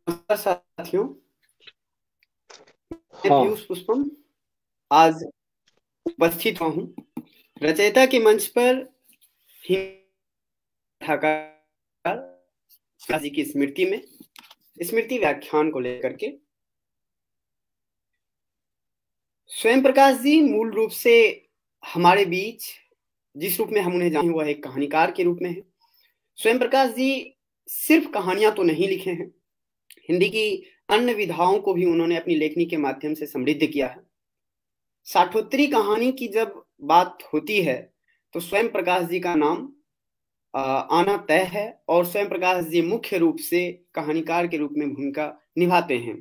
नमस्कार साथियों, मैं हाँ। पीयूष पुष्पम आज उपस्थित हुआ हूँ रचयिता के मंच पर हिंदी कथाकार जी की स्मृति में स्मृति व्याख्यान को लेकर के। स्वयं प्रकाश जी मूल रूप से हमारे बीच जिस रूप में हम उन्हें जाने, वह एक कहानीकार के रूप में है। स्वयं प्रकाश जी सिर्फ कहानियां तो नहीं लिखे हैं, हिंदी की अन्य विधाओं को भी उन्होंने अपनी लेखनी के माध्यम से समृद्ध किया है। साठोत्तरी कहानी की जब बात होती है तो स्वयं प्रकाश जी का नाम आना तय है, और स्वयं प्रकाश जी मुख्य रूप से कहानीकार के रूप में भूमिका निभाते हैं।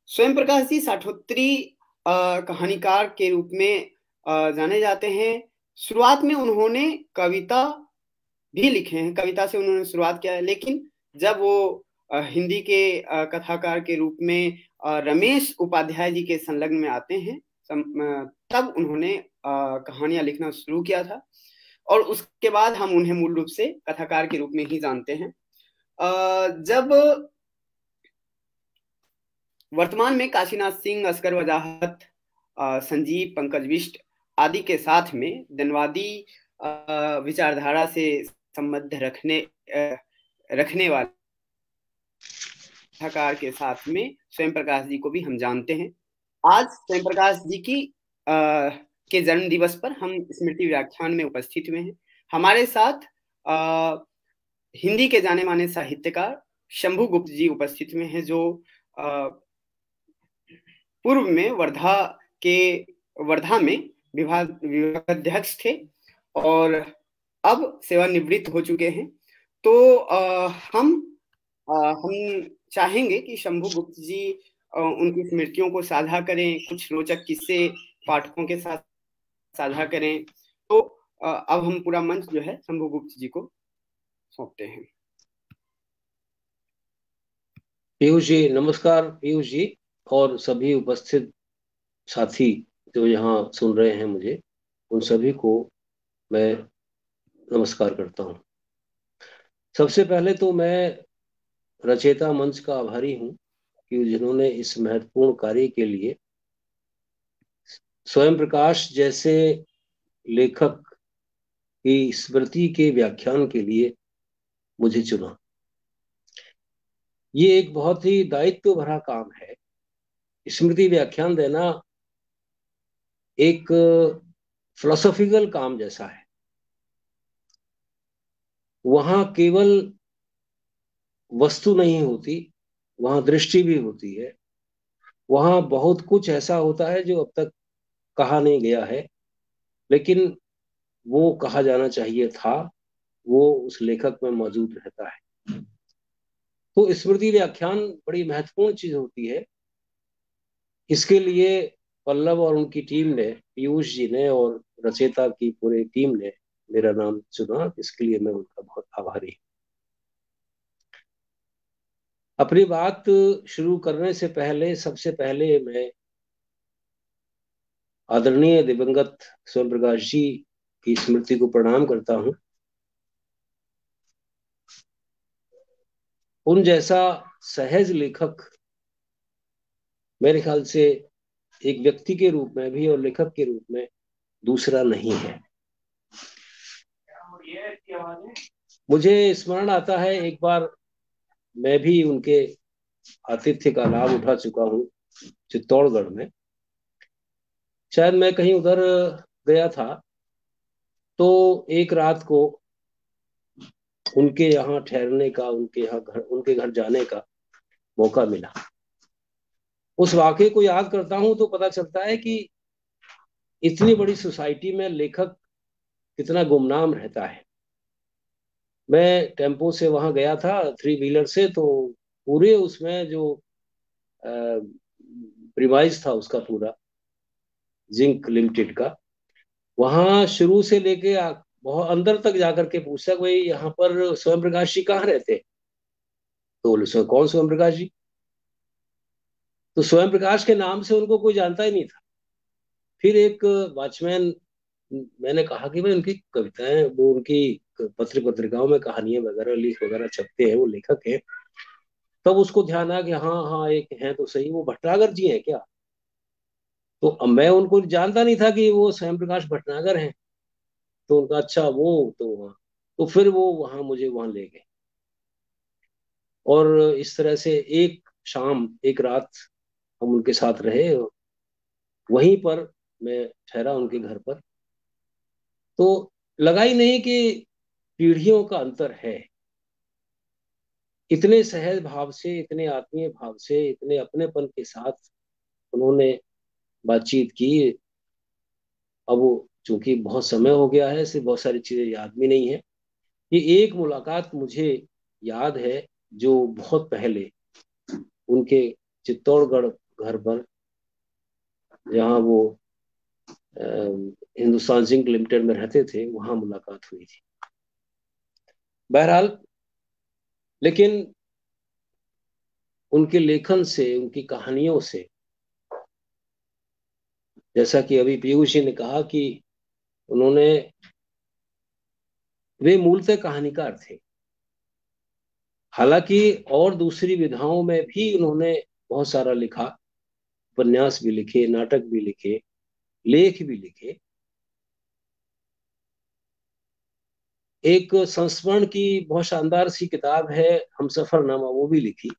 स्वयं प्रकाश जी साठोत्तरी कहानीकार के रूप में जाने जाते हैं। शुरुआत में उन्होंने कविता भी लिखे हैं, कविता से उन्होंने शुरुआत किया है, लेकिन जब वो हिंदी के कथाकार के रूप में रमेश उपाध्याय जी के संलग्न में आते हैं, तब उन्होंने कहानियां लिखना शुरू किया था, और उसके बाद हम उन्हें मूल रूप से कथाकार के रूप में ही जानते हैं। जब वर्तमान में काशीनाथ सिंह, असगर वजाहत, संजीव, पंकज बिष्ट आदि के साथ में जनवादी विचारधारा से संबंध रखने वाले कथाकार के साथ में स्वयं प्रकाश जी को भी हम जानते हैं। आज स्वयं प्रकाश जी की के जन्म दिवस पर हम स्मृति व्याख्यान में उपस्थित हुए हैं। हमारे साथ हिंदी के जाने माने साहित्यकार शंभु गुप्त जी उपस्थित हुए हैं, जो पूर्व में वर्धा में विभागाध्यक्ष थे और अब सेवानिवृत्त हो चुके हैं। तो हम चाहेंगे कि शंभु गुप्त जी उनकी स्मृतियों को साझा करें, कुछ रोचक किस्से पाठकों के साथ साझा करें। तो अब हम पूरा मंच जो है शंभु गुप्त जी को सौंपते हैं। पीयूष जी, नमस्कार पीयूष जी और सभी उपस्थित साथी जो यहाँ सुन रहे हैं मुझे, उन सभी को मैं नमस्कार करता हूँ। सबसे पहले तो मैं रचयिता मंच का आभारी हूँ कि जिन्होंने इस महत्वपूर्ण कार्य के लिए स्वयं प्रकाश जैसे लेखक की स्मृति के व्याख्यान के लिए मुझे चुना। ये एक बहुत ही दायित्व भरा काम है। स्मृति व्याख्यान देना एक फिलोसॉफिकल काम जैसा है। वहां केवल वस्तु नहीं होती, वहां दृष्टि भी होती है। वहां बहुत कुछ ऐसा होता है जो अब तक कहा नहीं गया है, लेकिन वो कहा जाना चाहिए था, वो उस लेखक में मौजूद रहता है। तो स्मृति व्याख्यान बड़ी महत्वपूर्ण चीज होती है। इसके लिए पल्लव और उनकी टीम ने, पीयूष जी ने और रचयिता की पूरी टीम ने मेरा नाम चुना। इसके लिए मैं उनका बहुत आभारी हूँ। अपनी बात शुरू करने से पहले सबसे पहले मैं आदरणीय दिवंगत स्वयं प्रकाश जी की स्मृति को प्रणाम करता हूं। उन जैसा सहज लेखक मेरे ख्याल से एक व्यक्ति के रूप में भी और लेखक के रूप में दूसरा नहीं है। मुझे स्मरण आता है, एक बार मैं भी उनके आतिथ्य का लाभ उठा चुका हूँ चित्तौड़गढ़ में। शायद मैं कहीं उधर गया था, तो एक रात को उनके यहाँ ठहरने का, उनके घर जाने का मौका मिला। उस वाकये को याद करता हूं तो पता चलता है कि इतनी बड़ी सोसाइटी में लेखक कितना गुमनाम रहता है। मैं टेम्पो से वहां गया था, थ्री व्हीलर से, तो पूरे उसमें जो प्रीमाइज था उसका पूरा जिंक लिमिटेड का, वहां शुरू से लेके बहुत अंदर तक जाकर के पूछा, भाई यहाँ पर स्वयं प्रकाश जी कहाँ रहते? तो बोले, कौन स्वयं प्रकाश जी? तो स्वयं प्रकाश के नाम से उनको कोई जानता ही नहीं था। फिर एक वॉचमैन, मैंने कहा कि भाई उनकी कविताएं, वो उनकी पत्र पत्रिकाओं में कहानियां वगैरह वगैरह छपते हैं, वो लेखक हैं। तब उसको ध्यान आया कि हाँ हाँ एक हैं तो सही, वो भटनागर जी हैं क्या। तो अब मैं उनको जानता नहीं था कि वो स्वयं प्रकाश भटनागर हैं। तो उनका अच्छा वो, तो वहाँ, तो फिर वो वहाँ मुझे वहाँ ले गए। और इस तरह से एक शाम एक रात हम उनके साथ रहे। वहीं पर मैं ठहरा उनके घर पर। तो लगा ही नहीं कि पीढ़ियों का अंतर है। इतने सहज भाव से, इतने आत्मीय भाव से, इतने अपनेपन के साथ उन्होंने बातचीत की। अब वो चूंकि बहुत समय हो गया है, इससे बहुत सारी चीजें याद भी नहीं है। ये एक मुलाकात मुझे याद है, जो बहुत पहले उनके चित्तौड़गढ़ घर पर, जहाँ वो हिंदुस्तान जिंक लिमिटेड में रहते थे, वहां मुलाकात हुई थी। बहरहाल, लेकिन उनके लेखन से, उनकी कहानियों से, जैसा कि अभी पीयूष जी ने कहा कि उन्होंने, वे मूलतः कहानीकार थे। हालांकि और दूसरी विधाओं में भी उन्होंने बहुत सारा लिखा, उपन्यास भी लिखे, नाटक भी लिखे, लेख भी लिखे। एक संस्मरण की बहुत शानदार सी किताब है हम सफरनामा, वो भी लिखी।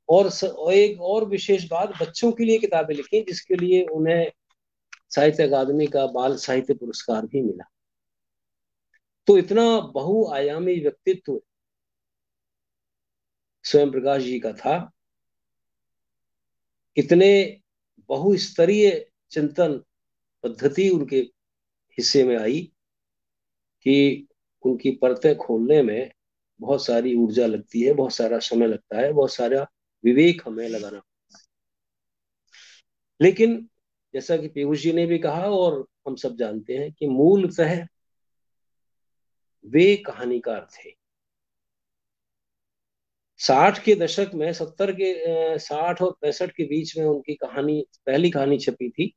और एक और विशेष बात, बच्चों के लिए किताबें लिखी, जिसके लिए उन्हें साहित्य अकादमी का बाल साहित्य पुरस्कार भी मिला। तो इतना बहुआयामी व्यक्तित्व स्वयं प्रकाश जी का था। इतने बहुस्तरीय चिंतन पद्धति उनके हिस्से में आई कि उनकी परतें खोलने में बहुत सारी ऊर्जा लगती है, बहुत सारा समय लगता है, बहुत सारा विवेक हमें लगाना। लेकिन जैसा कि पीयूष जी ने भी कहा और हम सब जानते हैं कि मूलतः वे कहानीकार थे। 60 के दशक में, 70 के 60 और 65 के बीच में उनकी कहानी, पहली कहानी छपी थी।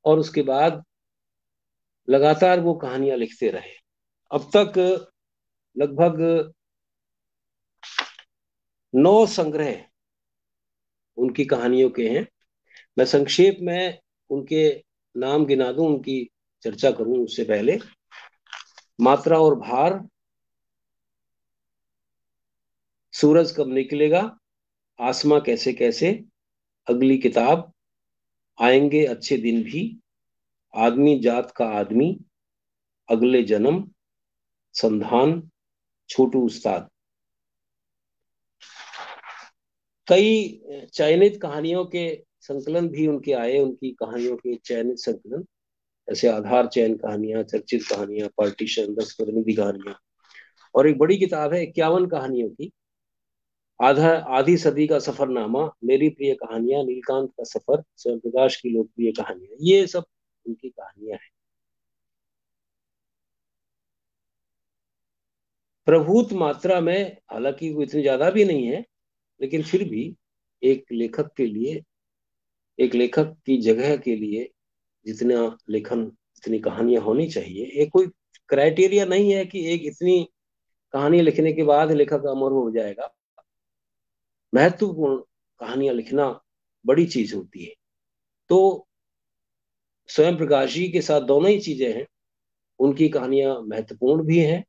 और उसके बाद लगातार वो कहानियां लिखते रहे। अब तक लगभग 9 संग्रह उनकी कहानियों के हैं। मैं संक्षेप में उनके नाम गिना दूं, उनकी चर्चा करूं उससे पहले। मात्रा और भार, सूरज कब निकलेगा, आसमां कैसे कैसे, अगली किताब, आएंगे अच्छे दिन भी, आदमी जात का आदमी, अगले जन्म, संधान, छोटू उस्ताद। कई चयनित कहानियों के संकलन भी उनके आए, उनकी कहानियों के चयनित संकलन, जैसे आधार चयन कहानियां, चर्चित कहानियां, पार्टीशन, 10 प्रतिनिधि कहानियां। और एक बड़ी किताब है 51 कहानियों की, आधा आधी सदी का सफरनामा, मेरी प्रिय कहानियां, नीलकांत का सफर, स्वयं प्रकाश की लोकप्रिय कहानियां। ये सब उनकी कहानियां हैं। प्रभुत मात्रा में, हालांकि वो इतनी ज्यादा भी नहीं है, लेकिन फिर भी एक लेखक के लिए, एक लेखक की जगह के लिए जितना लेखन, जितनी कहानियां होनी चाहिए, ये कोई क्राइटेरिया नहीं है कि एक इतनी कहानी लिखने के बाद लेखक अमर हो जाएगा। महत्वपूर्ण कहानियां लिखना बड़ी चीज होती है। तो स्वयं प्रकाश जी के साथ दोनों ही चीजें हैं। उनकी कहानियां महत्वपूर्ण भी हैं।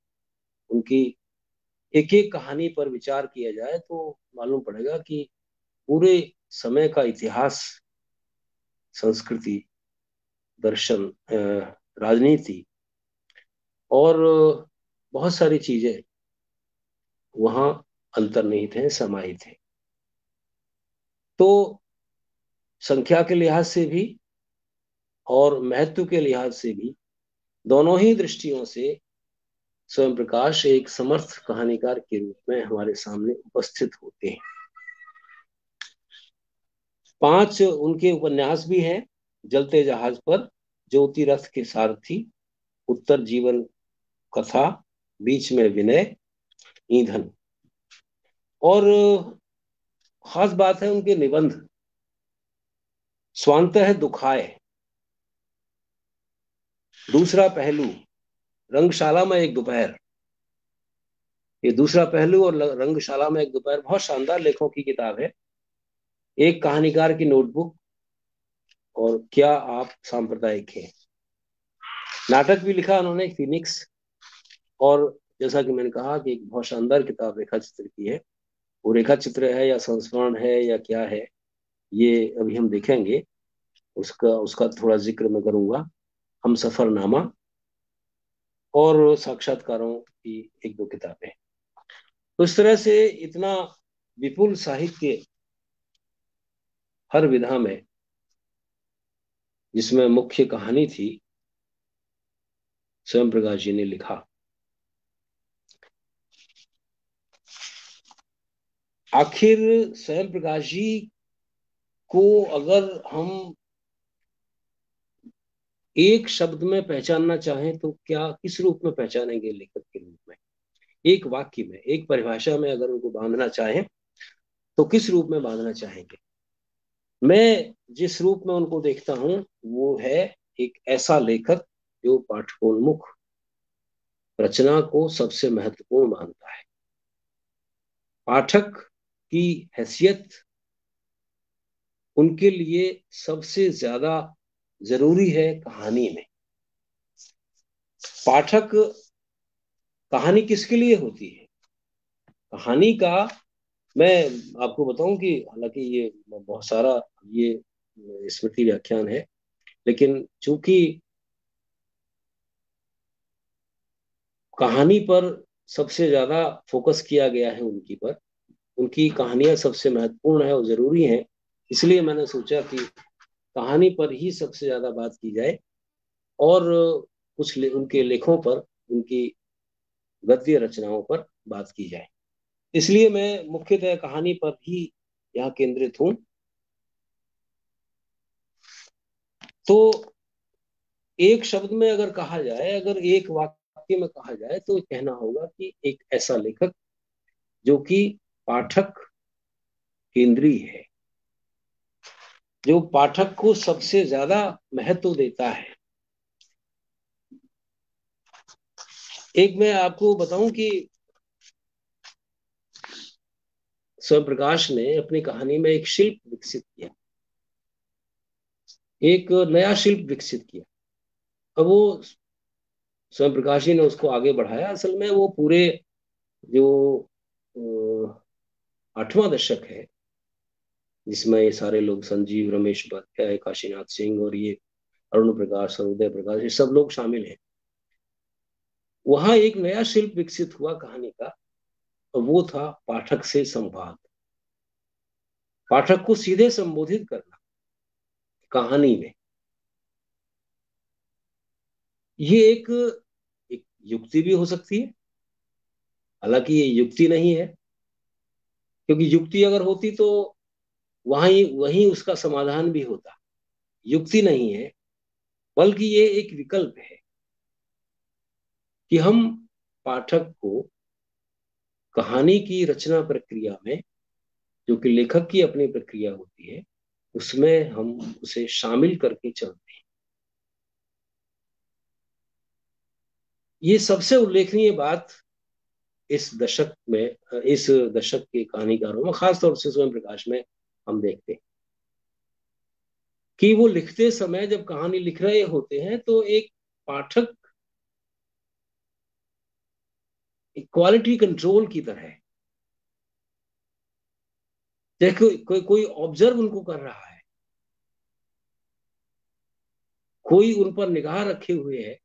उनकी एक एक कहानी पर विचार किया जाए तो मालूम पड़ेगा कि पूरे समय का इतिहास, संस्कृति, दर्शन, राजनीति और बहुत सारी चीजें वहां अंतर्निहित हैं, समाहित हैं। तो संख्या के लिहाज से भी और महत्व के लिहाज से भी, दोनों ही दृष्टियों से स्वयं प्रकाश एक समर्थ कहानीकार के रूप में हमारे सामने उपस्थित होते हैं। 5 उनके उपन्यास भी हैं। जलते जहाज पर, ज्योति रथ के सारथी, उत्तर जीवन कथा, बीच में विनय, ईंधन। और खास बात है उनके निबंध। स्वांतः दुखाए, दूसरा पहलू, रंगशाला में एक दोपहर, ये दूसरा पहलू और रंगशाला में एक दोपहर बहुत शानदार लेखों की किताब है। एक कहानीकार की नोटबुक और क्या आप सांप्रदायिक हैं। नाटक भी लिखा उन्होंने फिनिक्स। और जैसा कि मैंने कहा कि एक बहुत शानदार किताब रेखा चित्र की है। वो रेखा चित्र है या संस्मरण है या क्या है, ये अभी हम देखेंगे। उसका उसका थोड़ा जिक्र मैं करूंगा। हम सफरनामा और साक्षात्कारों की एक दो किताबें। तो इस तरह से इतना विपुल साहित्य हर विधा में, जिसमें मुख्य कहानी थी, स्वयं प्रकाश जी ने लिखा। आखिर स्वयं प्रकाश जी को अगर हम एक शब्द में पहचानना चाहें तो क्या, किस रूप में पहचानेंगे लेखक के रूप में? एक वाक्य में, एक परिभाषा में अगर उनको बांधना चाहें तो किस रूप में बांधना चाहेंगे? मैं जिस रूप में उनको देखता हूं वो है एक ऐसा लेखक जो पाठकोन्मुख रचना को सबसे महत्वपूर्ण मानता है। पाठक की हैसियत उनके लिए सबसे ज्यादा जरूरी है कहानी में। पाठक, कहानी किसके लिए होती है? कहानी का मैं आपको बताऊं कि हालांकि ये बहुत सारा ये स्मृति व्याख्यान है, लेकिन चूंकि कहानी पर सबसे ज्यादा फोकस किया गया है, उनकी पर, उनकी कहानियां सबसे महत्वपूर्ण है और जरूरी हैं, इसलिए मैंने सोचा कि कहानी पर ही सबसे ज्यादा बात की जाए और उनके लेखों पर, उनकी गद्य रचनाओं पर बात की जाए। इसलिए मैं मुख्यतः कहानी पर ही यहाँ केंद्रित हूँ। तो एक शब्द में अगर कहा जाए, अगर एक वाक्य में कहा जाए तो कहना होगा कि एक ऐसा लेखक जो कि पाठक केंद्रीय है, जो पाठक को सबसे ज्यादा महत्व देता है। एक मैं आपको बताऊं कि स्वयं प्रकाश ने अपनी कहानी में एक शिल्प विकसित किया, एक नया शिल्प विकसित किया। अब वो स्वयं प्रकाश जी ने उसको आगे बढ़ाया। असल में वो पूरे जो 8वां दशक है, जिसमें ये सारे लोग, संजीव, रमेश उपाध्याय, काशीनाथ सिंह और ये अरुण प्रकाश और उदय प्रकाश, ये सब लोग शामिल हैं। वहां एक नया शिल्प विकसित हुआ कहानी का, और वो था पाठक से संवाद। पाठक को सीधे संबोधित करना कहानी में। ये एक युक्ति भी हो सकती है, हालांकि ये युक्ति नहीं है, क्योंकि युक्ति अगर होती तो वहीं वहीं उसका समाधान भी होता। युक्ति नहीं है, बल्कि ये एक विकल्प है कि हम पाठक को कहानी की रचना प्रक्रिया में, जो कि लेखक की अपनी प्रक्रिया होती है, उसमें हम उसे शामिल करके चलते हैं। ये सबसे उल्लेखनीय बात इस दशक में, इस दशक के कहानीकारों में, खासतौर से स्वयं प्रकाश में हम देखते हैं कि वो लिखते समय जब कहानी लिख रहे होते हैं तो एक पाठक एक क्वालिटी कंट्रोल की तरह है। देखो, कोई ऑब्जर्व उनको कर रहा है, कोई उन पर निगाह रखे हुए है,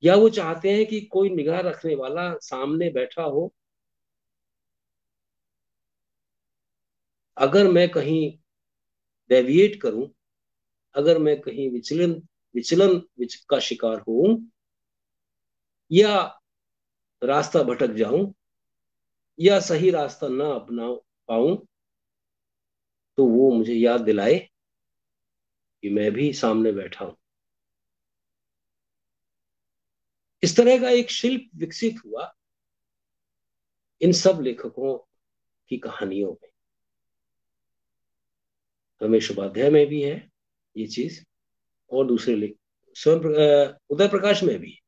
या वो चाहते हैं कि कोई निगाह रखने वाला सामने बैठा हो। अगर मैं कहीं डेविएट करूं, अगर मैं कहीं विचलन विचलन का शिकार हूं या रास्ता भटक जाऊं या सही रास्ता ना अपना पाऊं, तो वो मुझे याद दिलाए कि मैं भी सामने बैठा हूं। इस तरह का एक शिल्प विकसित हुआ इन सब लेखकों की कहानियों में। रमेश उपाध्याय में भी है ये चीज, और दूसरे लेख, स्वयं उदय प्रकाश में भी।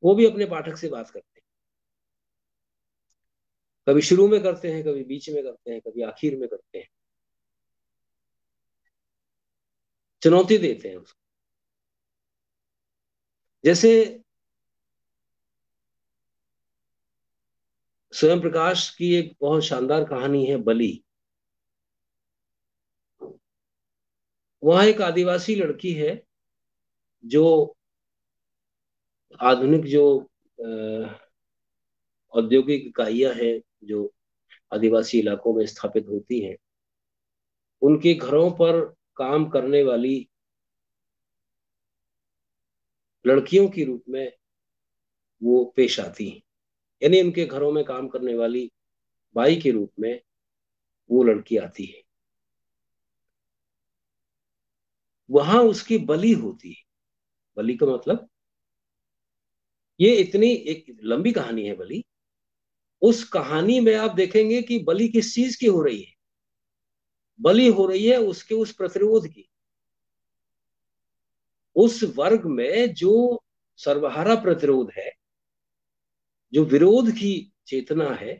वो भी अपने पाठक से बात करते हैं। कभी शुरू में करते हैं, कभी बीच में करते हैं, कभी आखिर में करते हैं, चुनौती देते हैं उसको। जैसे स्वयं प्रकाश की एक बहुत शानदार कहानी है बलि। वहां एक आदिवासी लड़की है जो आधुनिक जो औद्योगिक इकाइयां हैं जो आदिवासी इलाकों में स्थापित होती हैं, उनके घरों पर काम करने वाली लड़कियों के रूप में वो पेश आती हैं। यानी उनके घरों में काम करने वाली बाई के रूप में वो लड़की आती है। वहां उसकी बलि होती है। बलि का मतलब, ये इतनी एक लंबी कहानी है बलि। उस कहानी में आप देखेंगे कि बलि किस चीज की हो रही है। बलि हो रही है उसके उस प्रतिरोध की, उस वर्ग में जो सर्वहारा प्रतिरोध है, जो विरोध की चेतना है,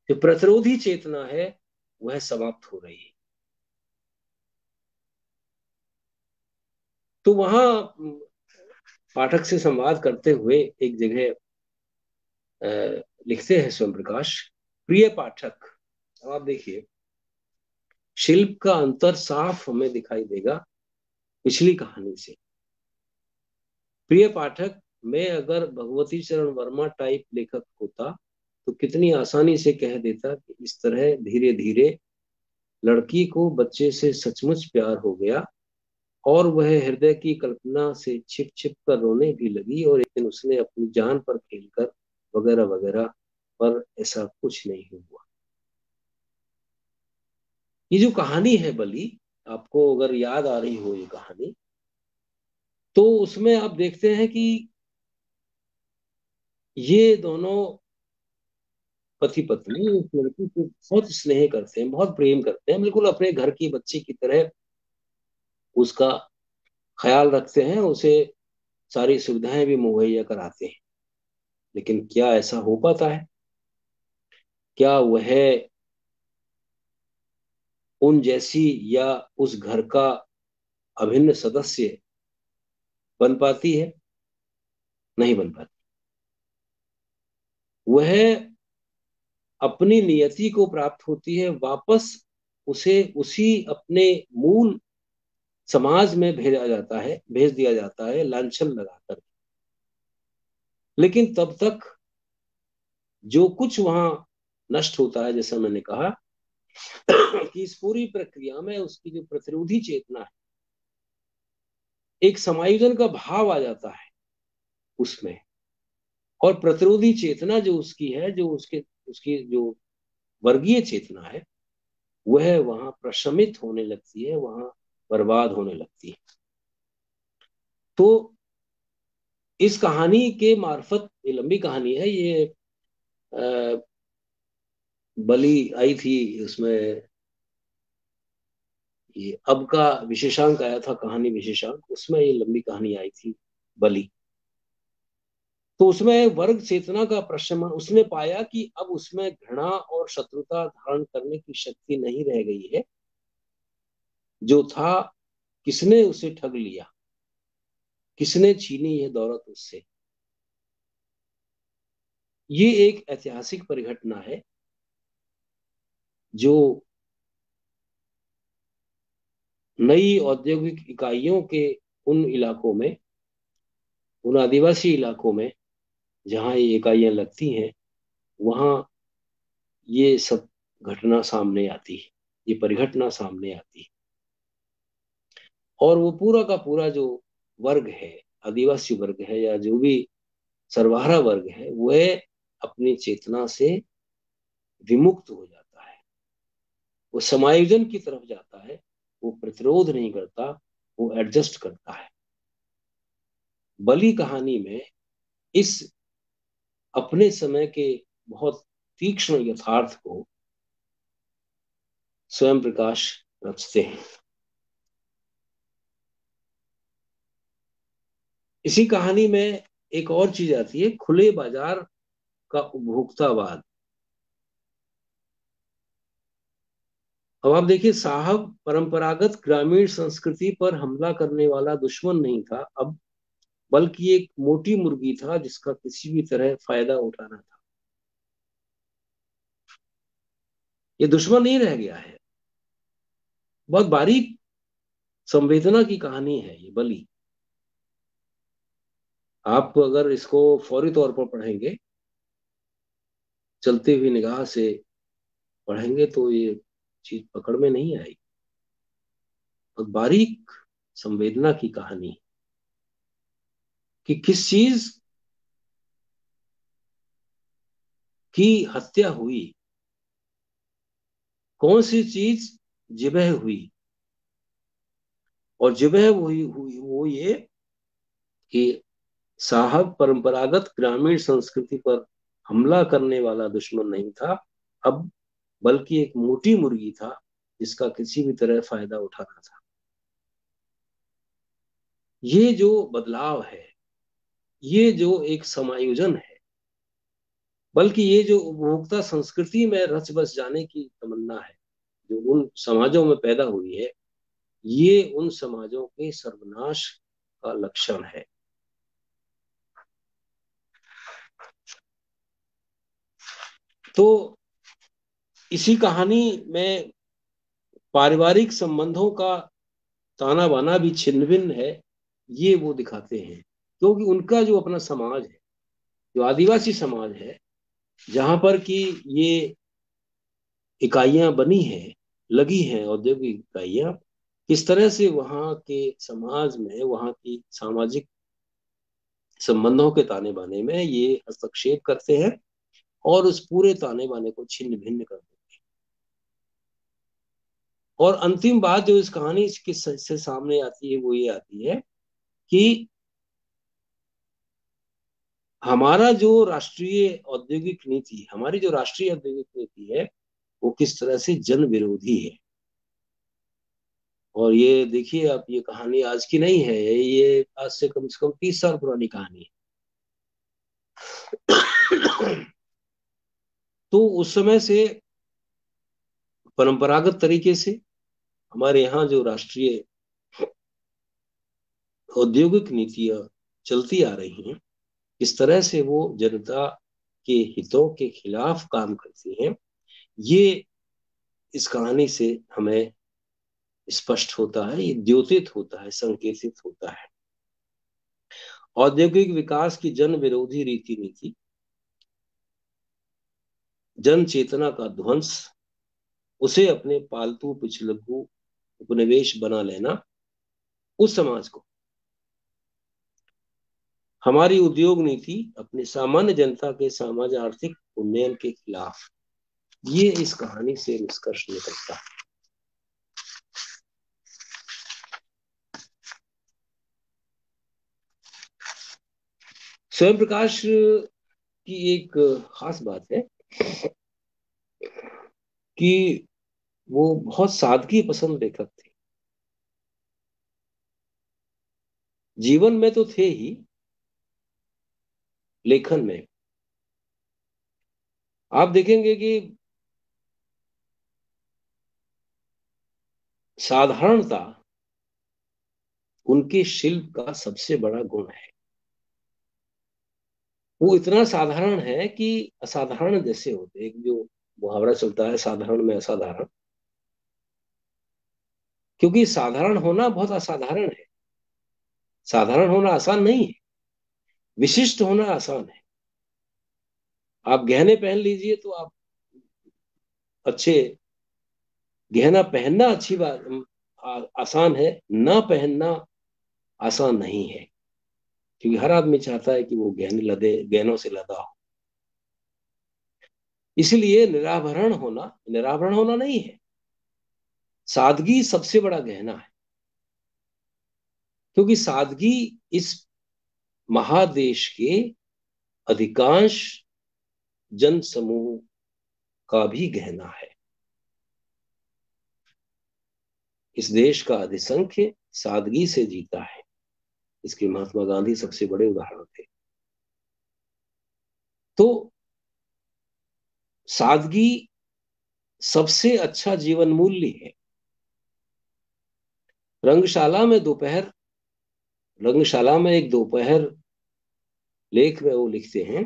जो प्रतिरोधी चेतना है, वह समाप्त हो रही है। तो वहां पाठक से संवाद करते हुए एक जगह लिखते हैं स्वयं प्रकाश, प्रिय पाठक। अब आप देखिए, शिल्प का अंतर साफ हमें दिखाई देगा पिछली कहानी से। प्रिय पाठक, मैं अगर भगवती चरण वर्मा टाइप लेखक होता तो कितनी आसानी से कह देता कि इस तरह धीरे धीरे लड़की को बच्चे से सचमुच प्यार हो गया और वह हृदय की कल्पना से छिप छिप कर रोने भी लगी, और एक दिन उसने अपनी जान पर खेलकर वगैरह वगैरह। पर ऐसा कुछ नहीं हुआ। ये जो कहानी है बलि, आपको अगर याद आ रही हो ये कहानी, तो उसमें आप देखते हैं कि ये दोनों पति पत्नी उस लड़की को बहुत स्नेह करते हैं, बहुत प्रेम करते हैं, बिल्कुल अपने घर की बच्ची की तरह उसका ख्याल रखते हैं, उसे सारी सुविधाएं भी मुहैया कराते हैं। लेकिन क्या ऐसा हो पाता है? क्या वह उन जैसी या उस घर का अभिन्न सदस्य बन पाती है? नहीं बन पाती। वह अपनी नियति को प्राप्त होती है वापस, उसे उसी अपने मूल समाज में भेजा जाता है, भेज दिया जाता है लांछन लगाकर। लेकिन तब तक जो कुछ वहां नष्ट होता है, जैसा मैंने कहा कि इस पूरी प्रक्रिया में उसकी जो प्रतिरोधी चेतना है, एक समायोजन का भाव आ जाता है उसमें। और प्रतिरोधी चेतना जो उसकी है, जो उसके उसकी जो वर्गीय चेतना है, वह वहां प्रशमित होने लगती है, वहां बर्बाद होने लगती है। तो इस कहानी के मार्फत, ये लंबी कहानी है, ये बलि आई थी उसमें, ये अब का विशेषांक आया था, कहानी विशेषांक, उसमें ये लंबी कहानी आई थी बलि। तो उसमें वर्ग चेतना का प्रशमन उसने पाया कि अब उसमें घृणा और शत्रुता धारण करने की शक्ति नहीं रह गई है। जो था, किसने उसे ठग लिया, किसने छीनी यह दौलत उससे। ये एक ऐतिहासिक परिघटना है जो नई औद्योगिक इकाइयों के उन इलाकों में, उन आदिवासी इलाकों में जहां ये इकाइयां लगती हैं, वहां ये सब घटना सामने आती है, ये परिघटना सामने आती है। और वो पूरा का पूरा जो वर्ग है, आदिवासी वर्ग है या जो भी सर्वहारा वर्ग है, वह अपनी चेतना से विमुक्त हो जाता है। वो समायोजन की तरफ जाता है, वो प्रतिरोध नहीं करता, वो एडजस्ट करता है। बलि कहानी में इस अपने समय के बहुत तीक्ष्ण यथार्थ को स्वयं प्रकाश रचते हैं। इसी कहानी में एक और चीज आती है, खुले बाजार का उपभोक्तावाद। अब आप देखिए, साहब परंपरागत ग्रामीण संस्कृति पर हमला करने वाला दुश्मन नहीं था अब, बल्कि एक मोटी मुर्गी था जिसका किसी भी तरह फायदा उठाना था। ये दुश्मन नहीं रह गया है। बहुत बारीक संवेदना की कहानी है ये बलि। आप अगर इसको फौरी तौर पर पढ़ेंगे, चलती हुई निगाह से पढ़ेंगे, तो ये चीज पकड़ में नहीं आएगी। बहुत बारीक संवेदना की कहानी कि किस चीज की हत्या हुई, कौन सी चीज जिबह हुई। और जिबह हुई हुई वो ये कि साहब परंपरागत ग्रामीण संस्कृति पर हमला करने वाला दुश्मन नहीं था अब, बल्कि एक मोटी मुर्गी था जिसका किसी भी तरह फायदा उठाना था। ये जो बदलाव है, ये जो एक समायोजन है, बल्कि ये जो उपभोक्ता संस्कृति में रच बस जाने की तमन्ना है, जो उन समाजों में पैदा हुई है, ये उन समाजों के सर्वनाश का लक्षण है। तो इसी कहानी में पारिवारिक संबंधों का ताना बाना भी छिन्न भिन्न है, ये वो दिखाते हैं। क्योंकि उनका जो अपना समाज है, जो आदिवासी समाज है, जहां पर कि ये इकाइयां बनी हैं, लगी हैं औद्योगिक इकाइयां, किस तरह से वहां के समाज में, वहां की सामाजिक संबंधों के ताने बाने में ये हस्तक्षेप करते हैं और उस पूरे ताने बाने को छिन्न भिन्न कर देते हैं। और अंतिम बात जो इस कहानी से सामने आती है वो ये आती है कि हमारा जो राष्ट्रीय औद्योगिक नीति, हमारी जो राष्ट्रीय औद्योगिक नीति है, वो किस तरह से जन विरोधी है। और ये देखिए आप, ये कहानी आज की नहीं है, ये आज से कम 30 साल पुरानी कहानी है। तो उस समय से परंपरागत तरीके से हमारे यहाँ जो राष्ट्रीय औद्योगिक नीतियां चलती आ रही हैं, किस तरह से वो जनता के हितों के खिलाफ काम करती हैं, ये इस कहानी से हमें स्पष्ट होता है, ये द्योतित होता है, संकेतित होता है। औद्योगिक विकास की जन विरोधी रीति नीति, जन चेतना का ध्वंस, उसे अपने पालतू पिछलग्गू उपनिवेश बना लेना, उस समाज को हमारी उद्योग नीति अपनी सामान्य जनता के सामाजिक आर्थिक उन्नयन के खिलाफ, ये इस कहानी से निष्कर्ष निकलता है। स्वयं प्रकाश की एक खास बात है कि वो बहुत सादगी पसंद लेखक थे। जीवन में तो थे ही, लेखन में आप देखेंगे कि साधारणता उनके शिल्प का सबसे बड़ा गुण है। वो इतना साधारण है कि असाधारण जैसे होते, एक जो मुहावरा चलता है, साधारण में असाधारण, क्योंकि साधारण होना बहुत असाधारण है। साधारण होना आसान नहीं है, विशिष्ट होना आसान है। आप गहने पहन लीजिए तो आप अच्छे, गहना पहनना अच्छी बात, आसान है, ना पहनना आसान नहीं है। क्योंकि हर आदमी चाहता है कि वो गहने लदे, गहनों से लदा हो। इसलिए निराभरण होना नहीं है, सादगी सबसे बड़ा गहना है। क्योंकि सादगी इस महादेश के अधिकांश जन समूह का भी गहना है। इस देश का अधिसंख्य सादगी से जीता है। इसके महात्मा गांधी सबसे बड़े उदाहरण थे। तो सादगी सबसे अच्छा जीवन मूल्य है। रंगशाला में दोपहर रंगशाला में एक दोपहर लेख में वो लिखते हैं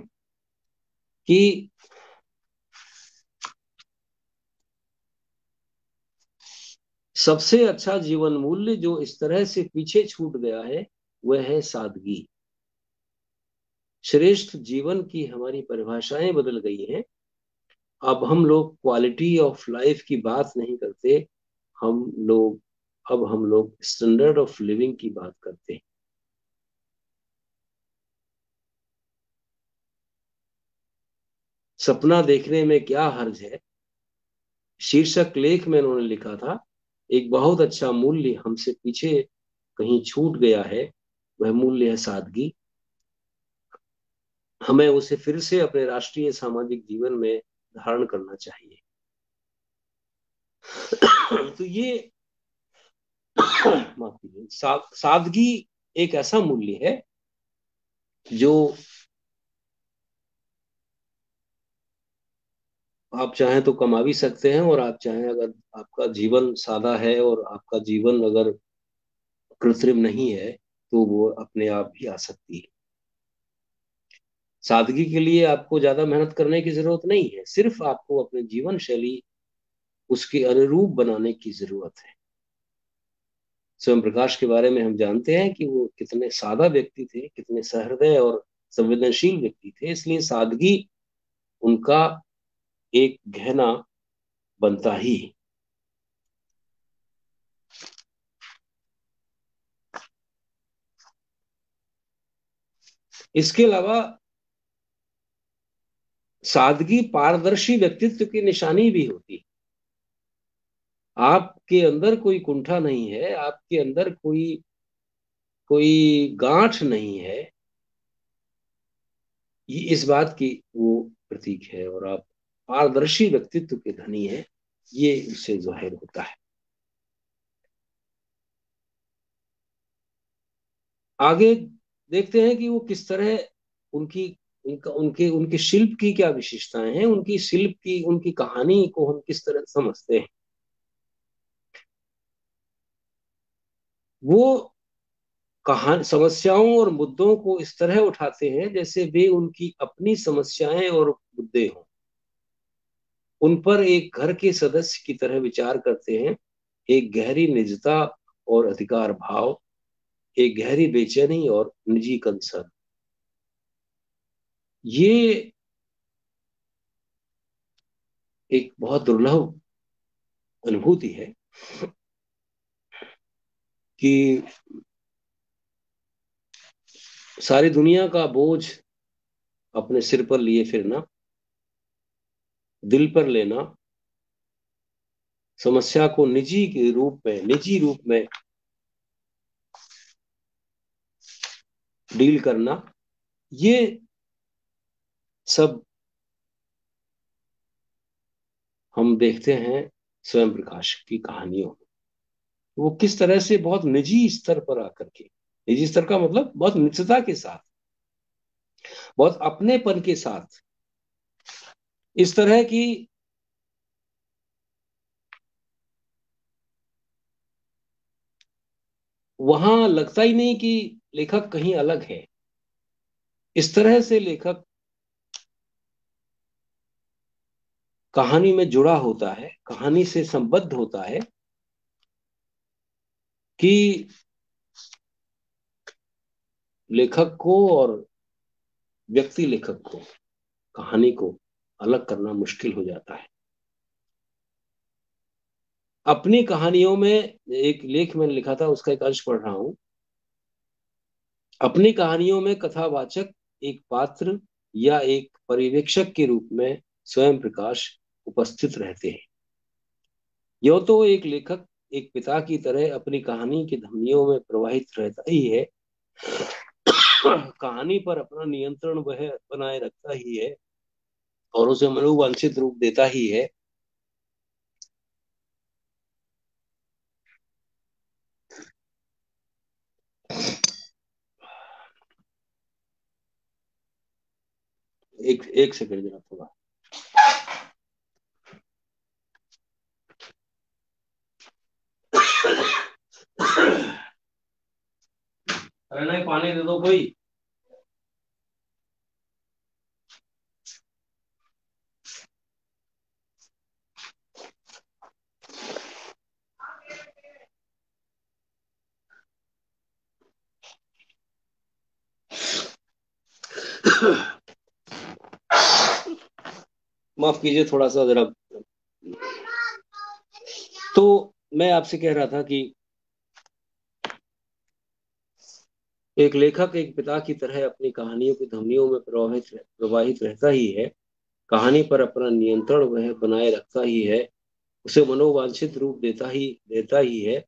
कि सबसे अच्छा जीवन मूल्य जो इस तरह से पीछे छूट गया है वह है सादगी। श्रेष्ठ जीवन की हमारी परिभाषाएं बदल गई हैं। अब हम लोग क्वालिटी ऑफ लाइफ की बात नहीं करते, हम लोग अब हम लोग स्टैंडर्ड ऑफ लिविंग की बात करते हैं। सपना देखने में क्या हर्ज है, शीर्षक लेख में उन्होंने लिखा था। एक बहुत अच्छा मूल्य हमसे पीछे कहीं छूट गया है, वह मूल्य है सादगी। हमें उसे फिर से अपने राष्ट्रीय सामाजिक जीवन में धारण करना चाहिए। तो ये माफ कीजिए, सादगी एक ऐसा मूल्य है जो आप चाहें तो कमा भी सकते हैं, और आप चाहें, अगर आपका जीवन सादा है और आपका जीवन अगर कृत्रिम नहीं है, तो वो अपने आप भी आ सकती है। सादगी के लिए आपको ज्यादा मेहनत करने की जरूरत नहीं है, सिर्फ आपको अपने जीवन शैली उसके अनुरूप बनाने की जरूरत है। स्वयं प्रकाश के बारे में हम जानते हैं कि वो कितने सादा व्यक्ति थे, कितने सहृदय और संवेदनशील व्यक्ति थे, इसलिए सादगी उनका एक गहना बनता ही है। इसके अलावा सादगी पारदर्शी व्यक्तित्व की निशानी भी होती है। आपके अंदर कोई कुंठा नहीं है, आपके अंदर कोई कोई गांठ नहीं है, ये इस बात की वो प्रतीक है, और आप पारदर्शी व्यक्तित्व के धनी है, ये उससे जाहिर होता है। आगे देखते हैं कि वो किस तरह उनकी उनका उनके उनके शिल्प की क्या विशेषताएं हैं, उनकी शिल्प की उनकी कहानी को हम किस तरह समझते हैं। वो कहानी समस्याओं और मुद्दों को इस तरह उठाते हैं जैसे वे उनकी अपनी समस्याएं और मुद्दे हों। उन पर एक घर के सदस्य की तरह विचार करते हैं। एक गहरी निजता और अधिकार भाव, एक गहरी बेचैनी और निजी कंसर्न, ये एक बहुत दुर्लभ अनुभूति है कि सारी दुनिया का बोझ अपने सिर पर लिए फिरना, दिल पर लेना, समस्या को निजी रूप में डील करना, ये सब हम देखते हैं स्वयं प्रकाश की कहानियों में। वो किस तरह से बहुत निजी स्तर पर आकर के, निजी स्तर का मतलब बहुत निजता के साथ, बहुत अपनेपन के साथ, इस तरह की वहां लगता ही नहीं कि लेखक कहीं अलग है। इस तरह से लेखक कहानी में जुड़ा होता है, कहानी से संबद्ध होता है, कि लेखक को और व्यक्ति लेखक को, कहानी को अलग करना मुश्किल हो जाता है। अपनी कहानियों में एक लेख मैंने लिखा था, उसका एक अंश पढ़ रहा हूं। अपनी कहानियों में कथावाचक एक पात्र या एक पर्यवेक्षक के रूप में स्वयं प्रकाश उपस्थित रहते हैं। यो तो एक लेखक एक पिता की तरह अपनी कहानी की धमनियों में प्रवाहित रहता ही है, कहानी पर अपना नियंत्रण वह बनाए रखता ही है और उसे मनोवांछित रूप देता ही है। एक एक सेकंड जरा थोड़ा। अरे नहीं, पानी दे दो कोई। माफ कीजिए, थोड़ा सा जरा। तो मैं आपसे कह रहा था कि एक लेखक एक पिता की तरह अपनी कहानियों की धमनियों में प्रवाहित रहता ही है। कहानी पर अपना नियंत्रण वह बनाए रखता ही है। उसे मनोवांछित रूप देता ही है,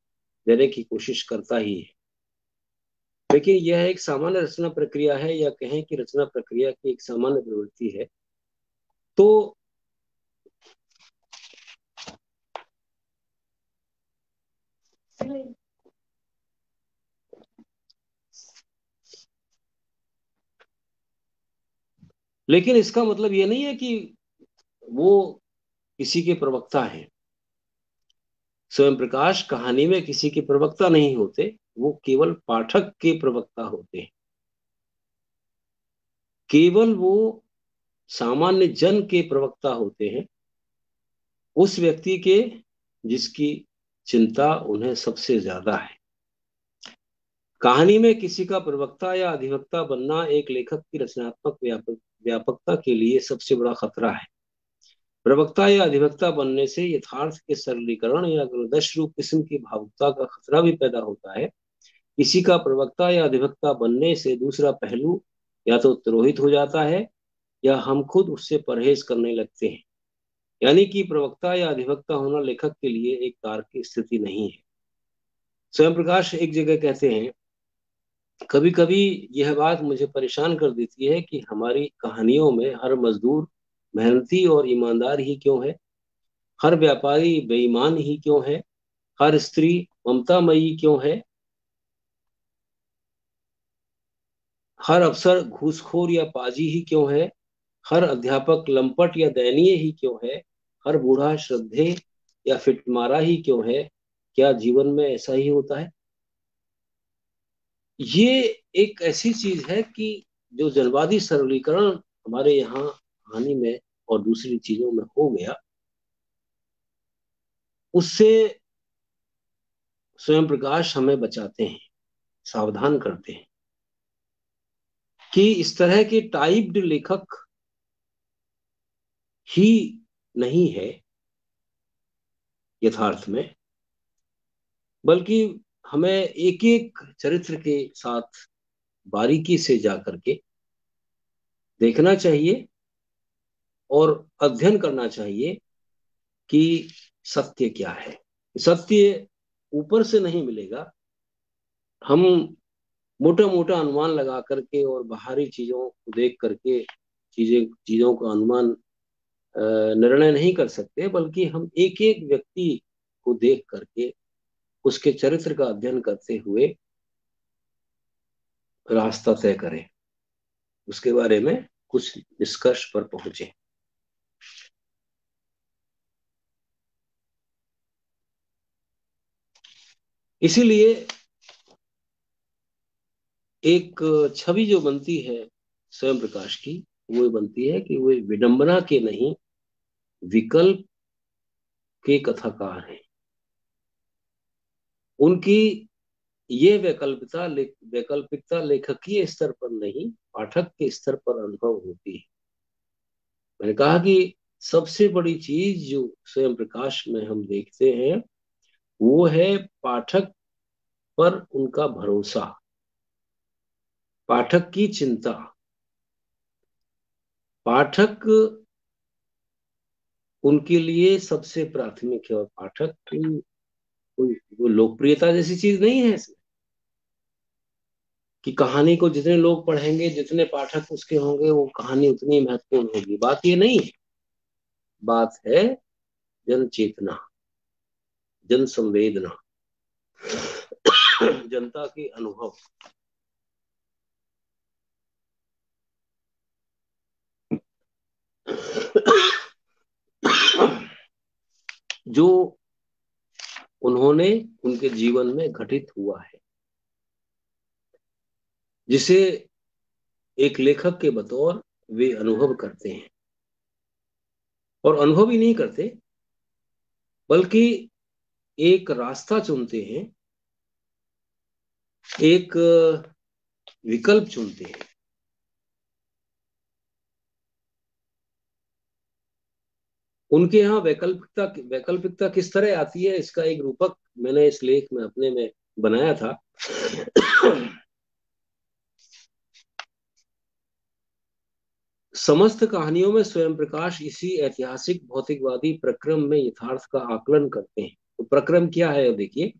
देने की कोशिश करता ही है। लेकिन यह एक सामान्य रचना प्रक्रिया है, या कहें कि रचना प्रक्रिया की एक सामान्य प्रवृत्ति है। तो लेकिन इसका मतलब ये नहीं है कि वो किसी के प्रवक्ता हैं। स्वयं प्रकाश कहानी में किसी के प्रवक्ता नहीं होते, वो केवल पाठक के प्रवक्ता होते हैं। केवल वो सामान्य जन के प्रवक्ता होते हैं, उस व्यक्ति के जिसकी चिंता उन्हें सबसे ज्यादा है। कहानी में किसी का प्रवक्ता या अधिवक्ता बनना एक लेखक की रचनात्मक व्यापकता के लिए सबसे बड़ा खतरा है। प्रवक्ता या अधिवक्ता बनने से यथार्थ के सरलीकरण या गुणदश रूप किस्म की भावुकता का खतरा भी पैदा होता है। किसी का प्रवक्ता या अधिवक्ता बनने से दूसरा पहलू या तो तिरोहित हो जाता है, या हम खुद उससे परहेज करने लगते हैं। यानी कि प्रवक्ता या अधिवक्ता होना लेखक के लिए एक तार्किक स्थिति नहीं है। स्वयं प्रकाश एक जगह कहते हैं, कभी कभी यह बात मुझे परेशान कर देती है कि हमारी कहानियों में हर मजदूर मेहनती और ईमानदार ही क्यों है, हर व्यापारी बेईमान ही क्यों है, हर स्त्री ममतामयी क्यों है, हर अफसर घूसखोर या पाजी ही क्यों है, हर अध्यापक लंपट या दयनीय ही क्यों है, हर बूढ़ा श्रद्धेय या फिटमारा ही क्यों है। क्या जीवन में ऐसा ही होता है? ये एक ऐसी चीज है कि जो जनवादी सरलीकरण हमारे यहाँ कहानी में और दूसरी चीजों में हो गया, उससे स्वयं प्रकाश हमें बचाते हैं, सावधान करते हैं कि इस तरह के टाइप्ड लेखक ही नहीं है यथार्थ में, बल्कि हमें एक एक चरित्र के साथ बारीकी से जाकर के देखना चाहिए और अध्ययन करना चाहिए कि सत्य क्या है। सत्य ऊपर से नहीं मिलेगा। हम मोटा मोटा अनुमान लगा करके और बाहरी चीजों को देख करके चीजों का अनुमान निर्णय नहीं कर सकते, बल्कि हम एक एक व्यक्ति को देख करके उसके चरित्र का अध्ययन करते हुए रास्ता तय करें, उसके बारे में कुछ निष्कर्ष पर पहुंचे। इसीलिए एक छवि जो बनती है स्वयं प्रकाश की, वो बनती है कि वो विडंबना के नहीं, विकल्प के कथाकार हैं। उनकी ये वैकल्पिकता लेखकीय स्तर पर नहीं, पाठक के स्तर पर अनुभव होती है। मैंने कहा कि सबसे बड़ी चीज जो स्वयं प्रकाश में हम देखते हैं, वो है पाठक पर उनका भरोसा, पाठक की चिंता। पाठक उनके लिए सबसे प्राथमिक है, और पाठक की कोई वो लोकप्रियता जैसी चीज नहीं है इसमें कि कहानी को जितने लोग पढ़ेंगे, जितने पाठक उसके होंगे, वो कहानी उतनी महत्वपूर्ण होगी। बात ये नहीं है। बात है जन चेतना, जन संवेदना, जनता के अनुभव। जो उन्होंने उनके जीवन में घटित हुआ है। जिसे एक लेखक के बतौर वे अनुभव करते हैं, और अनुभव ही नहीं करते बल्कि एक रास्ता चुनते हैं, एक विकल्प चुनते हैं। उनके यहाँ वैकल्पिकता वैकल्पिकता किस तरह आती है, इसका एक रूपक मैंने इस लेख में अपने में बनाया था। समस्त कहानियों में स्वयं प्रकाश इसी ऐतिहासिक भौतिकवादी प्रक्रम में यथार्थ का आकलन करते हैं। तो प्रक्रम क्या है, देखिए,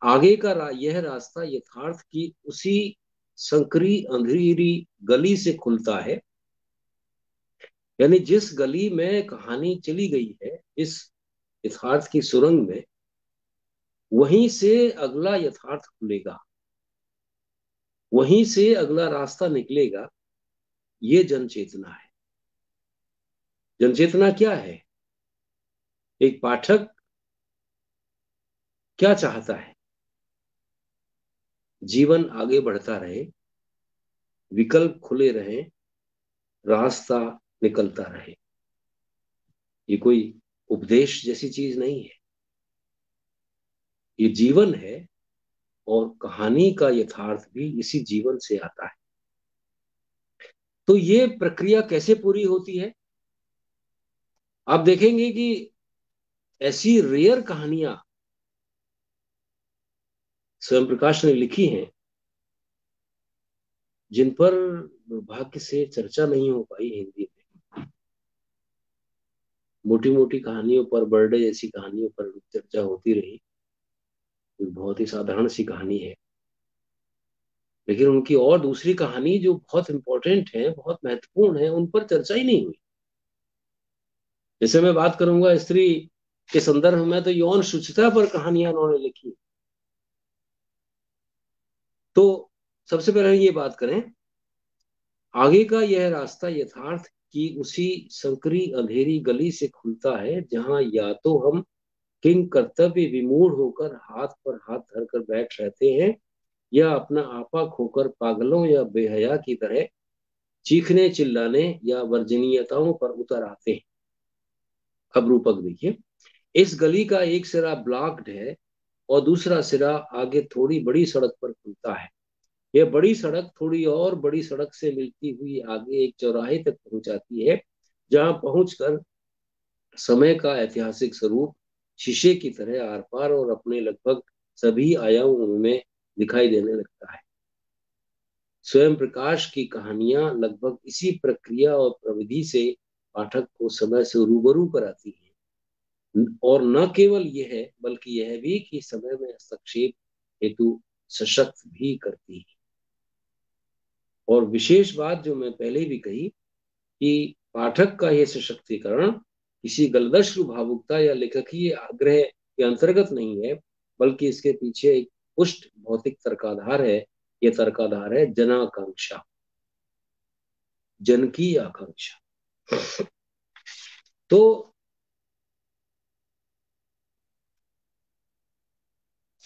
आगे का यह रास्ता यथार्थ की उसी संकरी अंधेरी गली से खुलता है, यानी जिस गली में कहानी चली गई है, इस यथार्थ की सुरंग में, वहीं से अगला यथार्थ खुलेगा, वहीं से अगला रास्ता निकलेगा। ये जनचेतना है। जनचेतना क्या है? एक पाठक क्या चाहता है? जीवन आगे बढ़ता रहे, विकल्प खुले रहे, रास्ता निकलता रहे। ये कोई उपदेश जैसी चीज नहीं है, ये जीवन है, और कहानी का यथार्थ भी इसी जीवन से आता है। तो ये प्रक्रिया कैसे पूरी होती है? आप देखेंगे कि ऐसी रेयर कहानियां स्वयं प्रकाश ने लिखी हैं जिन पर दुर्भाग्य से चर्चा नहीं हो पाई हिंदी में। मोटी मोटी कहानियों पर, बर्थडे जैसी कहानियों पर चर्चा होती रही, बहुत ही साधारण सी कहानी है, लेकिन उनकी और दूसरी कहानी जो बहुत इंपॉर्टेंट है, बहुत महत्वपूर्ण है, उन पर चर्चा ही नहीं हुई। जैसे मैं बात करूंगा स्त्री के संदर्भ में, तो यौन शुचिता पर कहानियां उन्होंने लिखी। तो सबसे पहले ये बात करें, आगे का यह रास्ता यथार्थ की उसी संकरी अंधेरी गली से खुलता है, जहां या तो हम किंग कर्तव्य विमूढ़ होकर हाथ पर हाथ धरकर बैठ रहते हैं, या अपना आपा खोकर पागलों या बेहया की तरह चीखने चिल्लाने या वर्जनीयताओं पर उतर आते हैं। अब रूपक देखिए, इस गली का एक सिरा ब्लॉक्ड है और दूसरा सिरा आगे थोड़ी बड़ी सड़क पर खुलता है। यह बड़ी सड़क थोड़ी और बड़ी सड़क से मिलती हुई आगे एक चौराहे तक पहुंचाती है, जहां पहुंचकर समय का ऐतिहासिक स्वरूप शीशे की तरह आर पार और अपने लगभग सभी आयामों में दिखाई देने लगता है। स्वयं प्रकाश की कहानियां लगभग इसी प्रक्रिया और प्रविधि से पाठक को समय से रूबरू कराती हैं, और न केवल यह बल्कि यह भी कि समय में हस्तक्षेप हेतु सशक्त भी करती है। और विशेष बात जो मैं पहले भी कही कि पाठक का यह सशक्तिकरण किसी गलदश्रु भावुकता या लेखकीय आग्रह के अंतर्गत नहीं है, बल्कि इसके पीछे एक पुष्ट भौतिक तर्काधार है। यह तर्काधार है जनाकांक्षा, जन की आकांक्षा। तो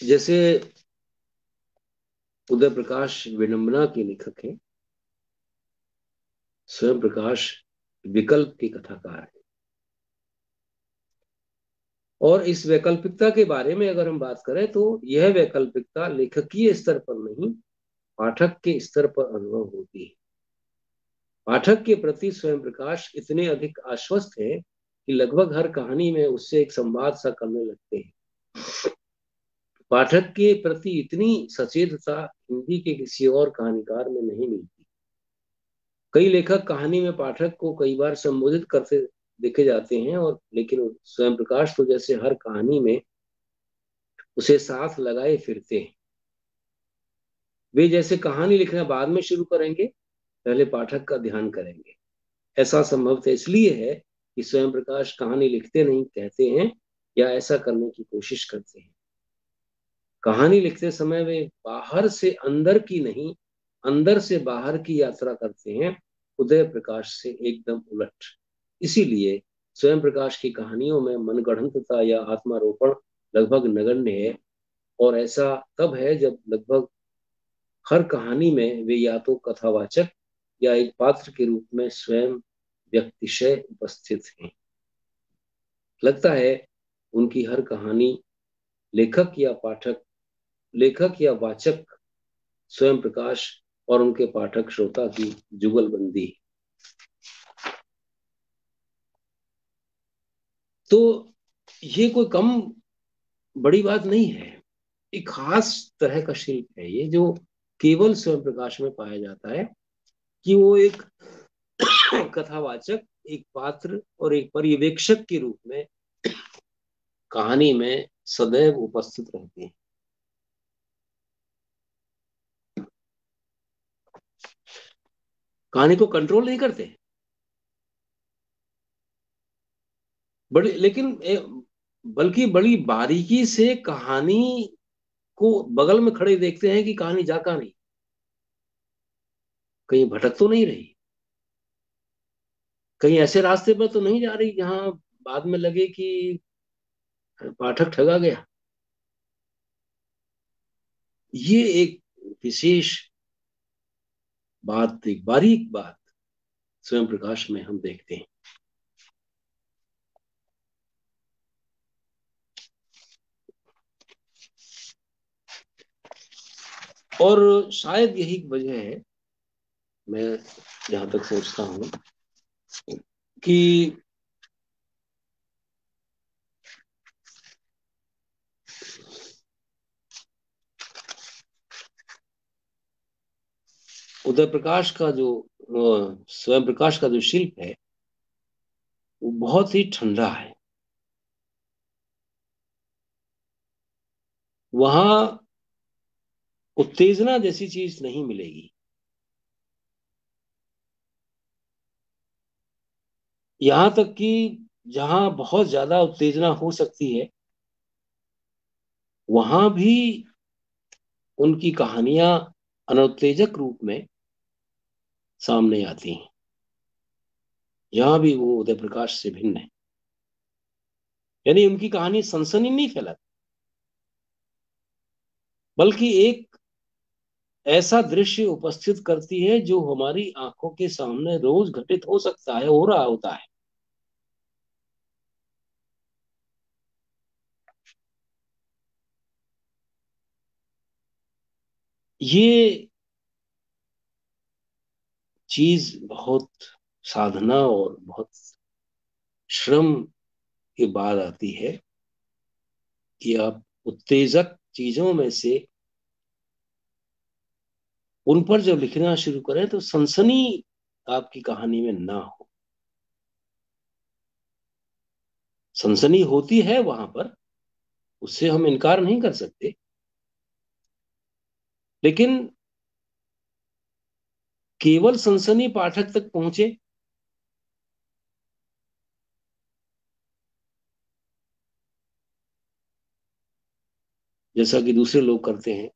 जैसे उदय प्रकाश विडंबना के लेखक हैं, स्वयं प्रकाश विकल्प के कथाकार है। और इस वैकल्पिकता के बारे में अगर हम बात करें, तो यह वैकल्पिकता लेखकीय स्तर पर नहीं, पाठक के स्तर पर अनुभव होती है। पाठक के प्रति स्वयं प्रकाश इतने अधिक आश्वस्त है कि लगभग हर कहानी में उससे एक संवाद सा करने लगते हैं। पाठक के प्रति इतनी सचेतता हिंदी के किसी और कहानीकार में नहीं मिलती। कई लेखक कहानी में पाठक को कई बार संबोधित करते देखे जाते हैं, और लेकिन स्वयं प्रकाश तो जैसे हर कहानी में उसे साथ लगाए फिरते हैं। वे जैसे कहानी लिखना बाद में शुरू करेंगे, पहले पाठक का ध्यान करेंगे। ऐसा संभवतः इसलिए है कि स्वयं प्रकाश कहानी लिखते नहीं कहते हैं, या ऐसा करने की कोशिश करते हैं। कहानी लिखते समय वे बाहर से अंदर की नहीं, अंदर से बाहर की यात्रा करते हैं, उदय प्रकाश से एकदम उलट। इसीलिए स्वयं प्रकाश की कहानियों में मनगढ़ंतता या आत्मारोपण लगभग नगण्य है, और ऐसा तब है जब लगभग हर कहानी में वे या तो कथावाचक या एक पात्र के रूप में स्वयं व्यक्तिशय उपस्थित हैं। लगता है उनकी हर कहानी लेखक या वाचक स्वयं प्रकाश और उनके पाठक श्रोता की जुगलबंदी। तो ये कोई कम बड़ी बात नहीं है, एक खास तरह का शिल्प है ये, जो केवल स्वयं प्रकाश में पाया जाता है, कि वो एक कथावाचक, एक पात्र और एक पर्यवेक्षक के रूप में कहानी में सदैव उपस्थित रहते हैं। कहानी को कंट्रोल नहीं करते, लेकिन बल्कि बड़ी बारीकी से कहानी को बगल में खड़े देखते हैं कि कहानी जा कहां नहीं, कहीं भटक तो नहीं रही, कहीं ऐसे रास्ते पर तो नहीं जा रही जहां बाद में लगे कि पाठक ठगा गया। ये एक विशेष बात, एक बारीक बात स्वयं प्रकाश में हम देखते हैं। और शायद यही वजह है, मैं जहां तक सोचता हूं, कि उदय प्रकाश का जो स्वयं प्रकाश का जो शिल्प है वो बहुत ही ठंडा है। वहां उत्तेजना जैसी चीज नहीं मिलेगी। यहां तक कि जहां बहुत ज्यादा उत्तेजना हो सकती है, वहां भी उनकी कहानियां अनुत्तेजक रूप में सामने आती हैं। यहां भी वो उदय प्रकाश से भिन्न है, यानी उनकी कहानी सनसनी नहीं फैलाती, बल्कि एक ऐसा दृश्य उपस्थित करती है जो हमारी आंखों के सामने रोज घटित हो सकता है, हो रहा होता है। ये चीज बहुत साधना और बहुत श्रम के बाद आती है, कि आप उत्तेजक चीजों में से उन पर जब लिखना शुरू करें तो सनसनी आपकी कहानी में ना हो। सनसनी होती है वहां पर, उससे हम इनकार नहीं कर सकते, लेकिन केवल सनसनी पाठक तक पहुंचे, जैसा कि दूसरे लोग करते हैं,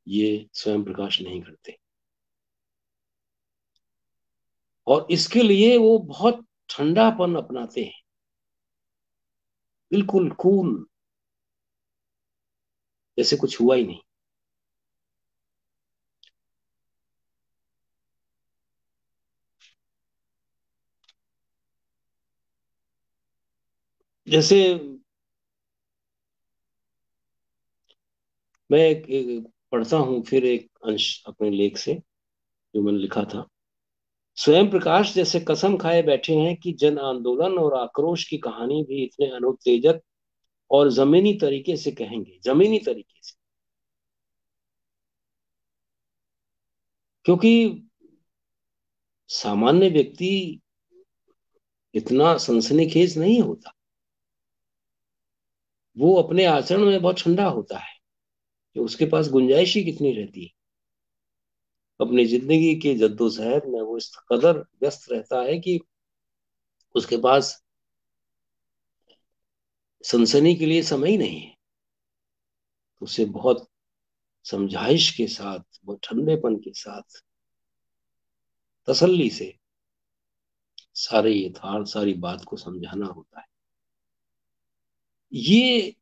ये स्वयं प्रकाश नहीं करते। और इसके लिए वो बहुत ठंडापन अपनाते हैं, बिल्कुल कूल, जैसे कुछ हुआ ही नहीं। जैसे मैं एक पढ़ता हूं फिर एक अंश अपने लेख से, जो मैंने लिखा था। स्वयं प्रकाश जैसे कसम खाए बैठे हैं कि जन आंदोलन और आक्रोश की कहानी भी इतने अनुत्तेजक और जमीनी तरीके से कहेंगे, जमीनी तरीके से, क्योंकि सामान्य व्यक्ति इतना सनसनीखेज नहीं होता, वो अपने आचरण में बहुत ठंडा होता है, कि उसके पास गुंजाइश ही कितनी रहती है। अपनी जिंदगी के जद्दोजहद में वो इस कदर व्यस्त रहता है कि उसके पास सनसनी के लिए समय ही नहीं है। उसे बहुत समझाइश के साथ, बहुत ठंडेपन के साथ, तसल्ली से सारे यथार्थ, सारी बात को समझाना होता है। ये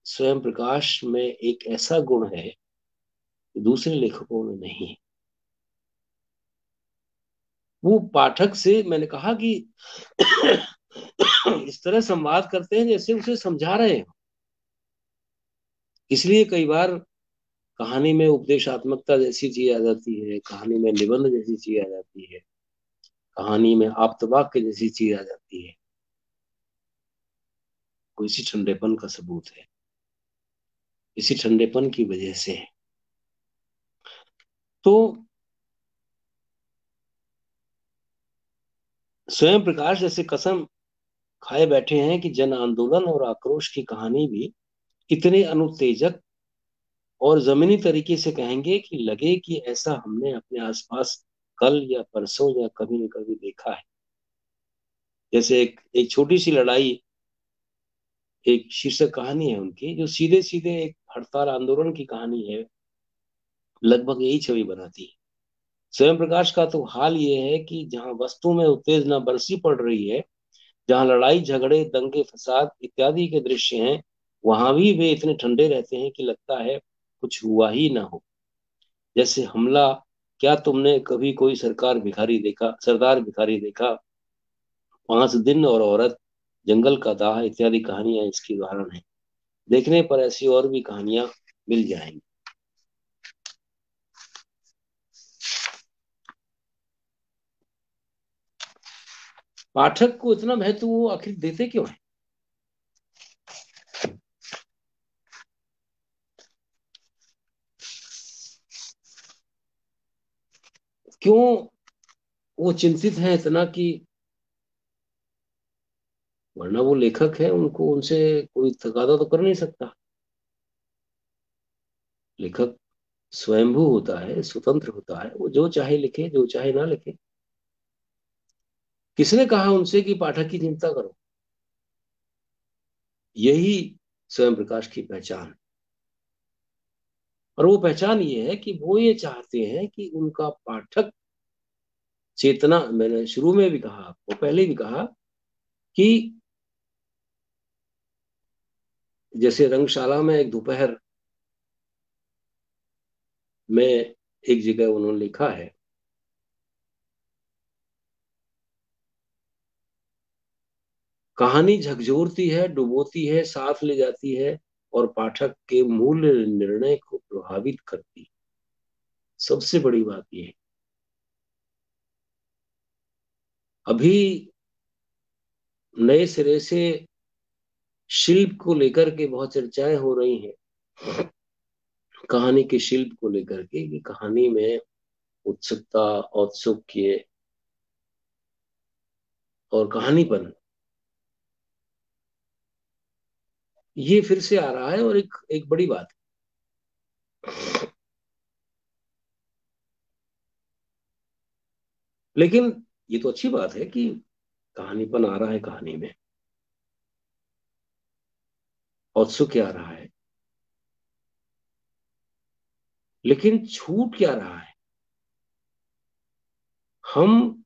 स्वयं प्रकाश में एक ऐसा गुण है दूसरे लेखकों में नहीं है। वो पाठक से, मैंने कहा कि इस तरह संवाद करते हैं जैसे उसे समझा रहे हैं। इसलिए कई बार कहानी में उपदेशात्मकता जैसी चीज आ जाती है, कहानी में निबंध जैसी चीज आ जाती है, कहानी में आप्तवाक्य जैसी चीज आ जाती है। वो इसी ठंडेपन का सबूत है, इसी ठंडेपन की वजह से है। तो स्वयं प्रकाश जैसे कसम खाए बैठे हैं कि जन आंदोलन और आक्रोश की कहानी भी इतने अनुत्तेजक और जमीनी तरीके से कहेंगे कि लगे कि ऐसा हमने अपने आसपास कल या परसों या कभी न कभी देखा है। जैसे एक छोटी सी लड़ाई, एक शीर्षक कहानी है उनकी, जो सीधे सीधे एक हड़ताल आंदोलन की कहानी है, लगभग यही छवि बनाती है। स्वयं प्रकाश का तो हाल ये है कि जहां वस्तु में उत्तेजना बरसी पड़ रही है, जहां लड़ाई झगड़े दंगे फसाद इत्यादि के दृश्य हैं, वहां भी वे इतने ठंडे रहते हैं कि लगता है कुछ हुआ ही ना हो। जैसे हमला, क्या तुमने कभी कोई सरदार भिखारी देखा, 5 दिन और औरत, जंगल का दाह इत्यादि कहानियां इसकी उदाहरण है। देखने पर ऐसी और भी कहानियां मिल जाएंगी। पाठक को इतना महत्व वो आखिर देते क्यों है? क्यों वो चिंतित है इतना कि, वरना वो लेखक है, उनको उनसे कोई तगादा तो कर नहीं सकता। लेखक स्वयंभू होता है, स्वतंत्र होता है, वो जो चाहे लिखे, जो चाहे ना लिखे। किसने कहा उनसे कि पाठक की चिंता करो? यही स्वयं प्रकाश की पहचान है। और वो पहचान ये है कि वो ये चाहते हैं कि उनका पाठक चेतना, मैंने शुरू में भी कहा, आपको पहले भी कहा कि जैसे रंगशाला में एक दोपहर में एक जगह उन्होंने लिखा है, कहानी झकझोरती है, डुबोती है, साथ ले जाती है और पाठक के मूल निर्णय को प्रभावित करती है। सबसे बड़ी बात यह है। अभी नए सिरे से शिल्प को लेकर के बहुत चर्चाएं हो रही हैं, कहानी के शिल्प को लेकर के, कि कहानी में उत्सुकता, औत्सुक्य और कहानीपन, ये फिर से आ रहा है और एक एक बड़ी बात है। लेकिन ये तो अच्छी बात है कि कहानीपन आ रहा है, कहानी में औत्सुक्य आ रहा है, लेकिन छूट क्या रहा है? हम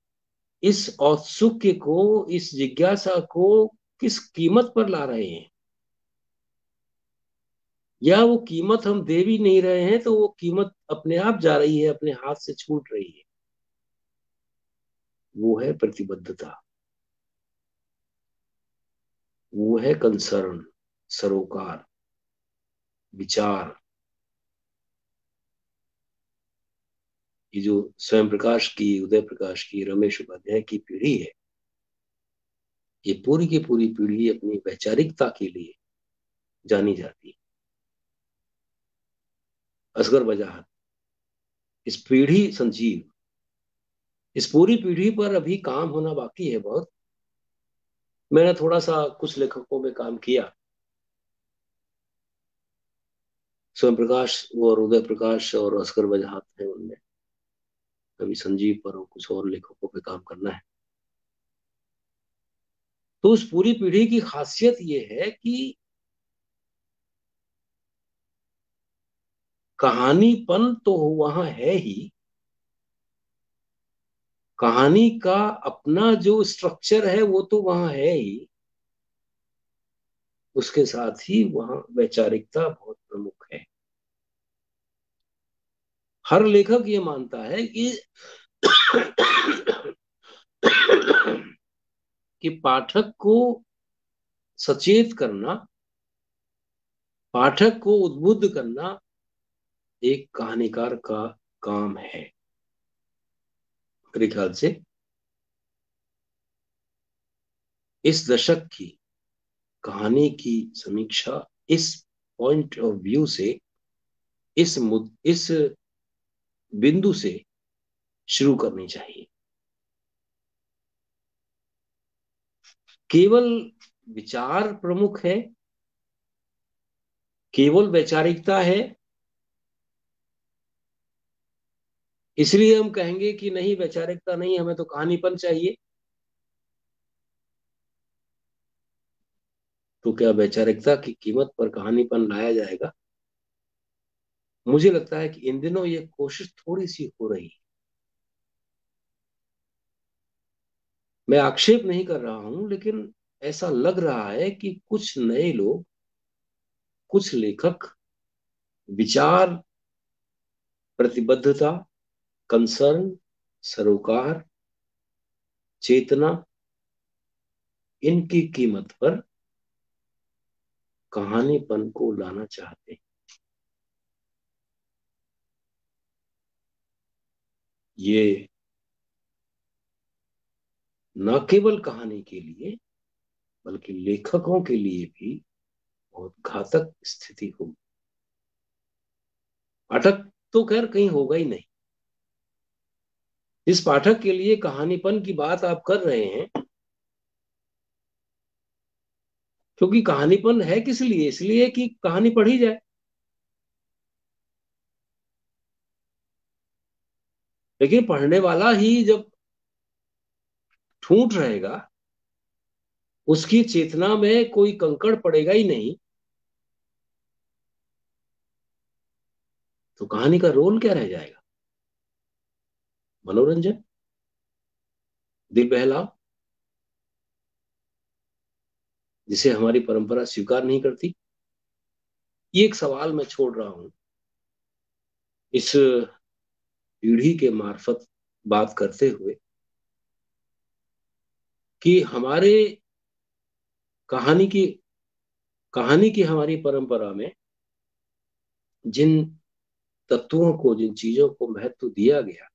इस औत्सुक्य को, इस जिज्ञासा को किस कीमत पर ला रहे हैं? या वो कीमत हम दे भी नहीं रहे हैं तो वो कीमत अपने आप जा रही है, अपने हाथ से छूट रही है? वो है प्रतिबद्धता, वो है कंसर्न, सरोकार, विचार। ये जो स्वयं प्रकाश की, उदय प्रकाश की, रमेश उपाध्याय की पीढ़ी है, ये पूरी की पूरी पीढ़ी अपनी वैचारिकता के लिए जानी जाती है। असगर वजाहत, इस पीढ़ी संजीव, इस पूरी पीढ़ी पर अभी काम होना बाकी है बहुत। मैंने थोड़ा सा कुछ लेखकों में काम किया, स्वयं प्रकाश और उदय प्रकाश और असगर वजाहत है उनमें। कभी संजीव पर और कुछ और लेखकों पे काम करना है। तो उस पूरी पीढ़ी की खासियत ये है कि कहानीपन तो वहां है ही, कहानी का अपना जो स्ट्रक्चर है वो तो वहां है ही, उसके साथ ही वहां वैचारिकता बहुत प्रमुख है। हर लेखक ये मानता है कि पाठक को सचेत करना, पाठक को उद्बुद्ध करना एक कहानीकार का काम है। मेरे ख्याल से इस दशक की कहानी की समीक्षा इस पॉइंट ऑफ व्यू से, इस बिंदु से शुरू करनी चाहिए। केवल विचार प्रमुख है, केवल वैचारिकता है, इसलिए हम कहेंगे कि नहीं, वैचारिकता नहीं, हमें तो कहानीपन चाहिए। तो क्या वैचारिकता की कीमत पर कहानीपन लाया जाएगा? मुझे लगता है कि इन दिनों ये कोशिश थोड़ी सी हो रही है। मैं आक्षेप नहीं कर रहा हूं, लेकिन ऐसा लग रहा है कि कुछ नए लोग, कुछ लेखक विचार, प्रतिबद्धता, कंसर्न, सरोकार, चेतना, इनकी कीमत पर कहानीपन को लाना चाहते हैं। ये न केवल कहानी के लिए बल्कि लेखकों के लिए भी बहुत घातक स्थिति होगी। पाठक तो खैर कहीं होगा ही नहीं। जिस पाठक के लिए कहानीपन की बात आप कर रहे हैं, क्योंकि कहानीपन है किस लिए? इसलिए कि कहानी पढ़ी जाए। लेकिन पढ़ने वाला ही जब ठूंठ रहेगा, उसकी चेतना में कोई कंकड़ पड़ेगा ही नहीं, तो कहानी का रोल क्या रह जाएगा? मनोरंजन, दिल बहलाव, जिसे हमारी परंपरा स्वीकार नहीं करती। ये एक सवाल मैं छोड़ रहा हूं इस पीढ़ी के मार्फत बात करते हुए, कि हमारे कहानी की कहानी की हमारी परंपरा में जिन तत्वों को, जिन चीजों को महत्व दिया गया,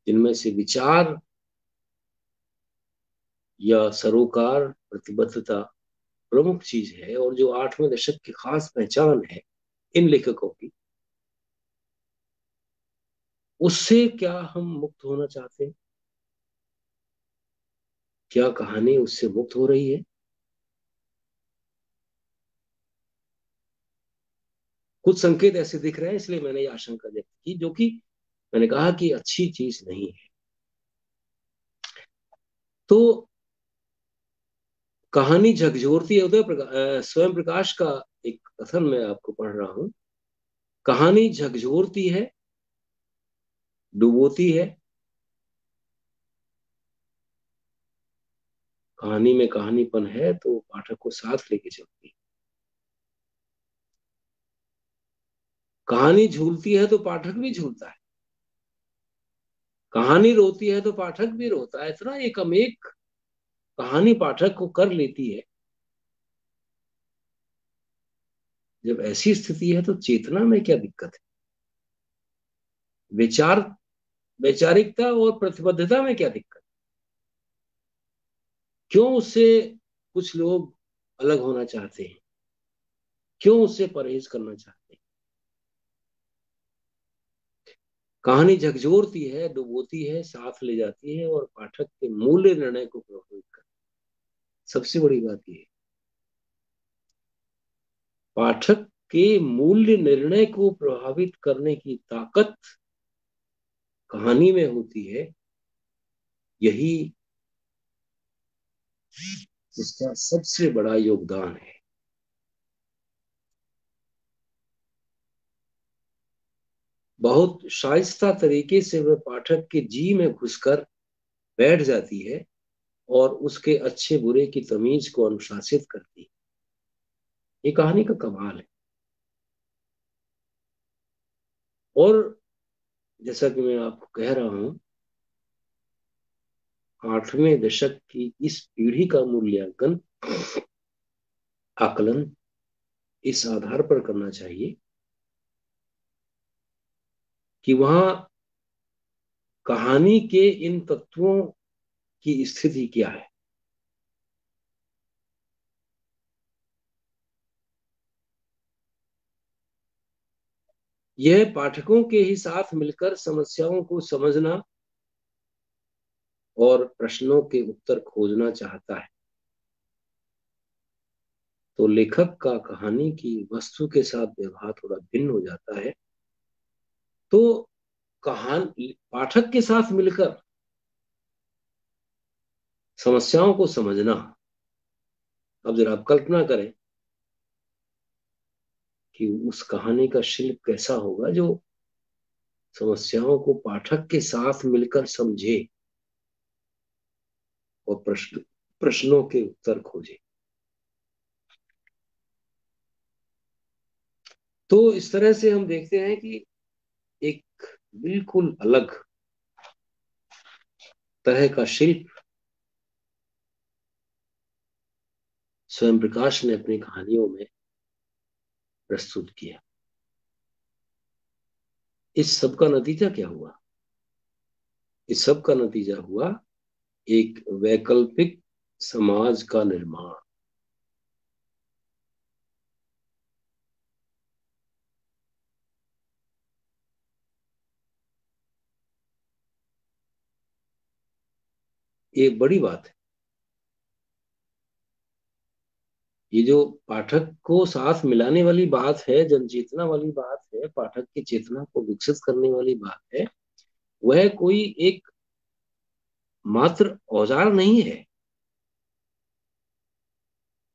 जिनमें से विचार या सरोकार, प्रतिबद्धता प्रमुख चीज है, और जो 8वें दशक की खास पहचान है इन लेखकों की, उससे क्या हम मुक्त होना चाहते हैं? क्या कहानी उससे मुक्त हो रही है? कुछ संकेत ऐसे दिख रहे हैं, इसलिए मैंने ये आशंका व्यक्त की, जो कि मैंने कहा कि अच्छी चीज नहीं है। तो कहानी झकझोरती है। स्वयं प्रकाश का एक कथन मैं आपको पढ़ रहा हूं। कहानी झकझोरती है, डुबोती है, कहानी में कहानीपन है तो पाठक को साथ लेके चलती है। कहानी झूलती है तो पाठक भी झूलता है, कहानी रोती है तो पाठक भी रोता है। इतना एकमेक कहानी पाठक को कर लेती है। जब ऐसी स्थिति है तो चेतना में क्या दिक्कत है? विचार, वैचारिकता और प्रतिबद्धता में क्या दिक्कत? क्यों उससे कुछ लोग अलग होना चाहते हैं? क्यों उससे परहेज करना चाहते हैं? कहानी झकझोरती है, डुबोती है, साथ ले जाती है और पाठक के मूल्य निर्णय को प्रभावित करती है। सबसे बड़ी बात यह है, पाठक के मूल्य निर्णय को प्रभावित करने की ताकत कहानी में होती है। यही इसका सबसे बड़ा योगदान है। बहुत शाइस्ता तरीके से वह पाठक के जी में घुसकर बैठ जाती है और उसके अच्छे बुरे की तमीज को अनुशासित करती है। ये कहानी का कमाल है। और जैसा कि मैं आपको कह रहा हूं, 8वें दशक की इस पीढ़ी का मूल्यांकन, आकलन इस आधार पर करना चाहिए कि वहां कहानी के इन तत्वों की स्थिति क्या है। यह पाठकों के ही साथ मिलकर समस्याओं को समझना और प्रश्नों के उत्तर खोजना चाहता है। तो लेखक का कहानी की वस्तु के साथ व्यवहार थोड़ा भिन्न हो जाता है। तो कहानी पाठक के साथ मिलकर समस्याओं को समझना। अब जरा आप कल्पना करें कि उस कहानी का शिल्प कैसा होगा जो समस्याओं को पाठक के साथ मिलकर समझे और प्रश्नों के उत्तर खोजे। तो इस तरह से हम देखते हैं कि एक बिल्कुल अलग तरह का शिल्प स्वयं प्रकाश ने अपनी कहानियों में प्रस्तुत किया। इस सब का नतीजा क्या हुआ? इस सब का नतीजा हुआ एक वैकल्पिक समाज का निर्माण। ये बड़ी बात है। ये जो पाठक को साथ मिलाने वाली बात है, जनचेतना वाली बात है, पाठक की चेतना को विकसित करने वाली बात है, वह कोई एक मात्र औजार नहीं है,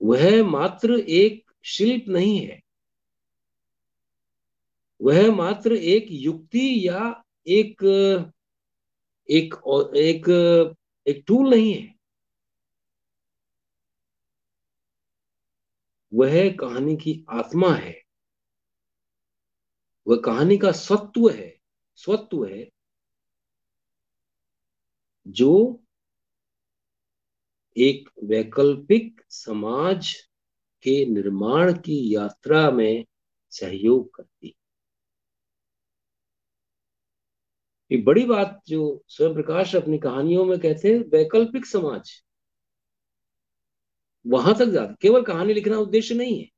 वह मात्र एक शिल्प नहीं है, वह मात्र एक युक्ति या एक एक एक एक टूल नहीं है। वह कहानी की आत्मा है, वह कहानी का स्वत्व है जो एक वैकल्पिक समाज के निर्माण की यात्रा में सहयोग करती। ये बड़ी बात जो स्वयं प्रकाश अपनी कहानियों में कहते हैं, वैकल्पिक समाज, वहां तक जाता। केवल कहानी लिखना उद्देश्य नहीं है,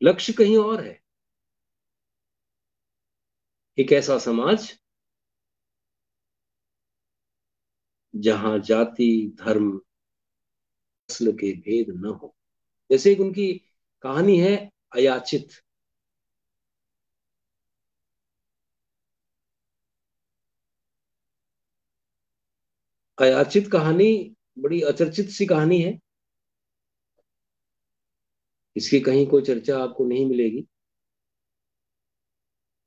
लक्ष्य कहीं और है। एक ऐसा समाज जहां जाति, धर्म, नस्ल के भेद न हो। जैसे एक उनकी कहानी है अयाचित। अयाचित कहानी बड़ी अचर्चित सी कहानी है, इसकी कहीं कोई चर्चा आपको नहीं मिलेगी।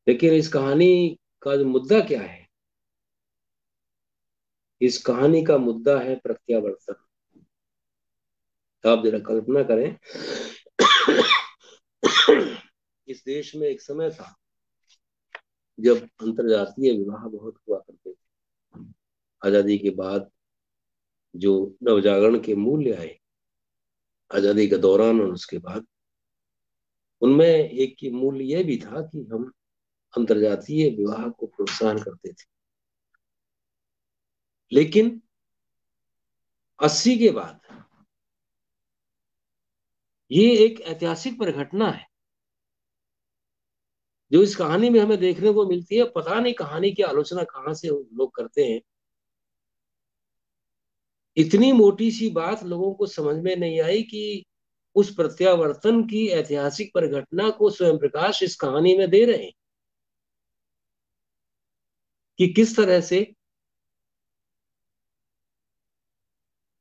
लेकिन इस कहानी का जो मुद्दा क्या है? इस कहानी का मुद्दा है प्रत्यावर्तन। आप जरा कल्पना करें, इस देश में एक समय था जब अंतरजातीय विवाह बहुत हुआ करते थे। आजादी के बाद जो नवजागरण के मूल्य आए आजादी के दौरान और उसके बाद, उनमें एक की मूल्य यह भी था कि हम अंतरजातीय विवाह को प्रोत्साहन करते थे। लेकिन 80 के बाद ये एक ऐतिहासिक परिघटना है जो इस कहानी में हमें देखने को मिलती है। पता नहीं कहानी की आलोचना कहाँ से लोग करते हैं। इतनी मोटी सी बात लोगों को समझ में नहीं आई कि उस प्रत्यावर्तन की ऐतिहासिक परिघटना को स्वयं प्रकाश इस कहानी में दे रहे हैं कि किस तरह से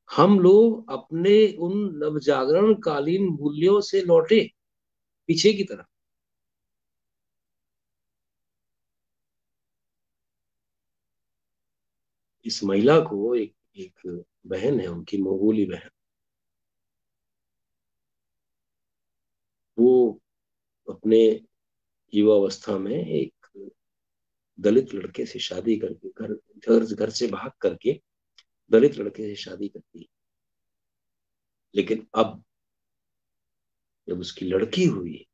हम लोग अपने उन नवजागरण कालीन मूल्यों से लौटे पीछे की तरफ। इस महिला को एक एक बहन है, उनकी मंगोली बहन, वो अपने युवावस्था में एक दलित लड़के से शादी करके घर घर घर से भाग करके दलित लड़के से शादी करती। लेकिन अब जब उसकी लड़की हुई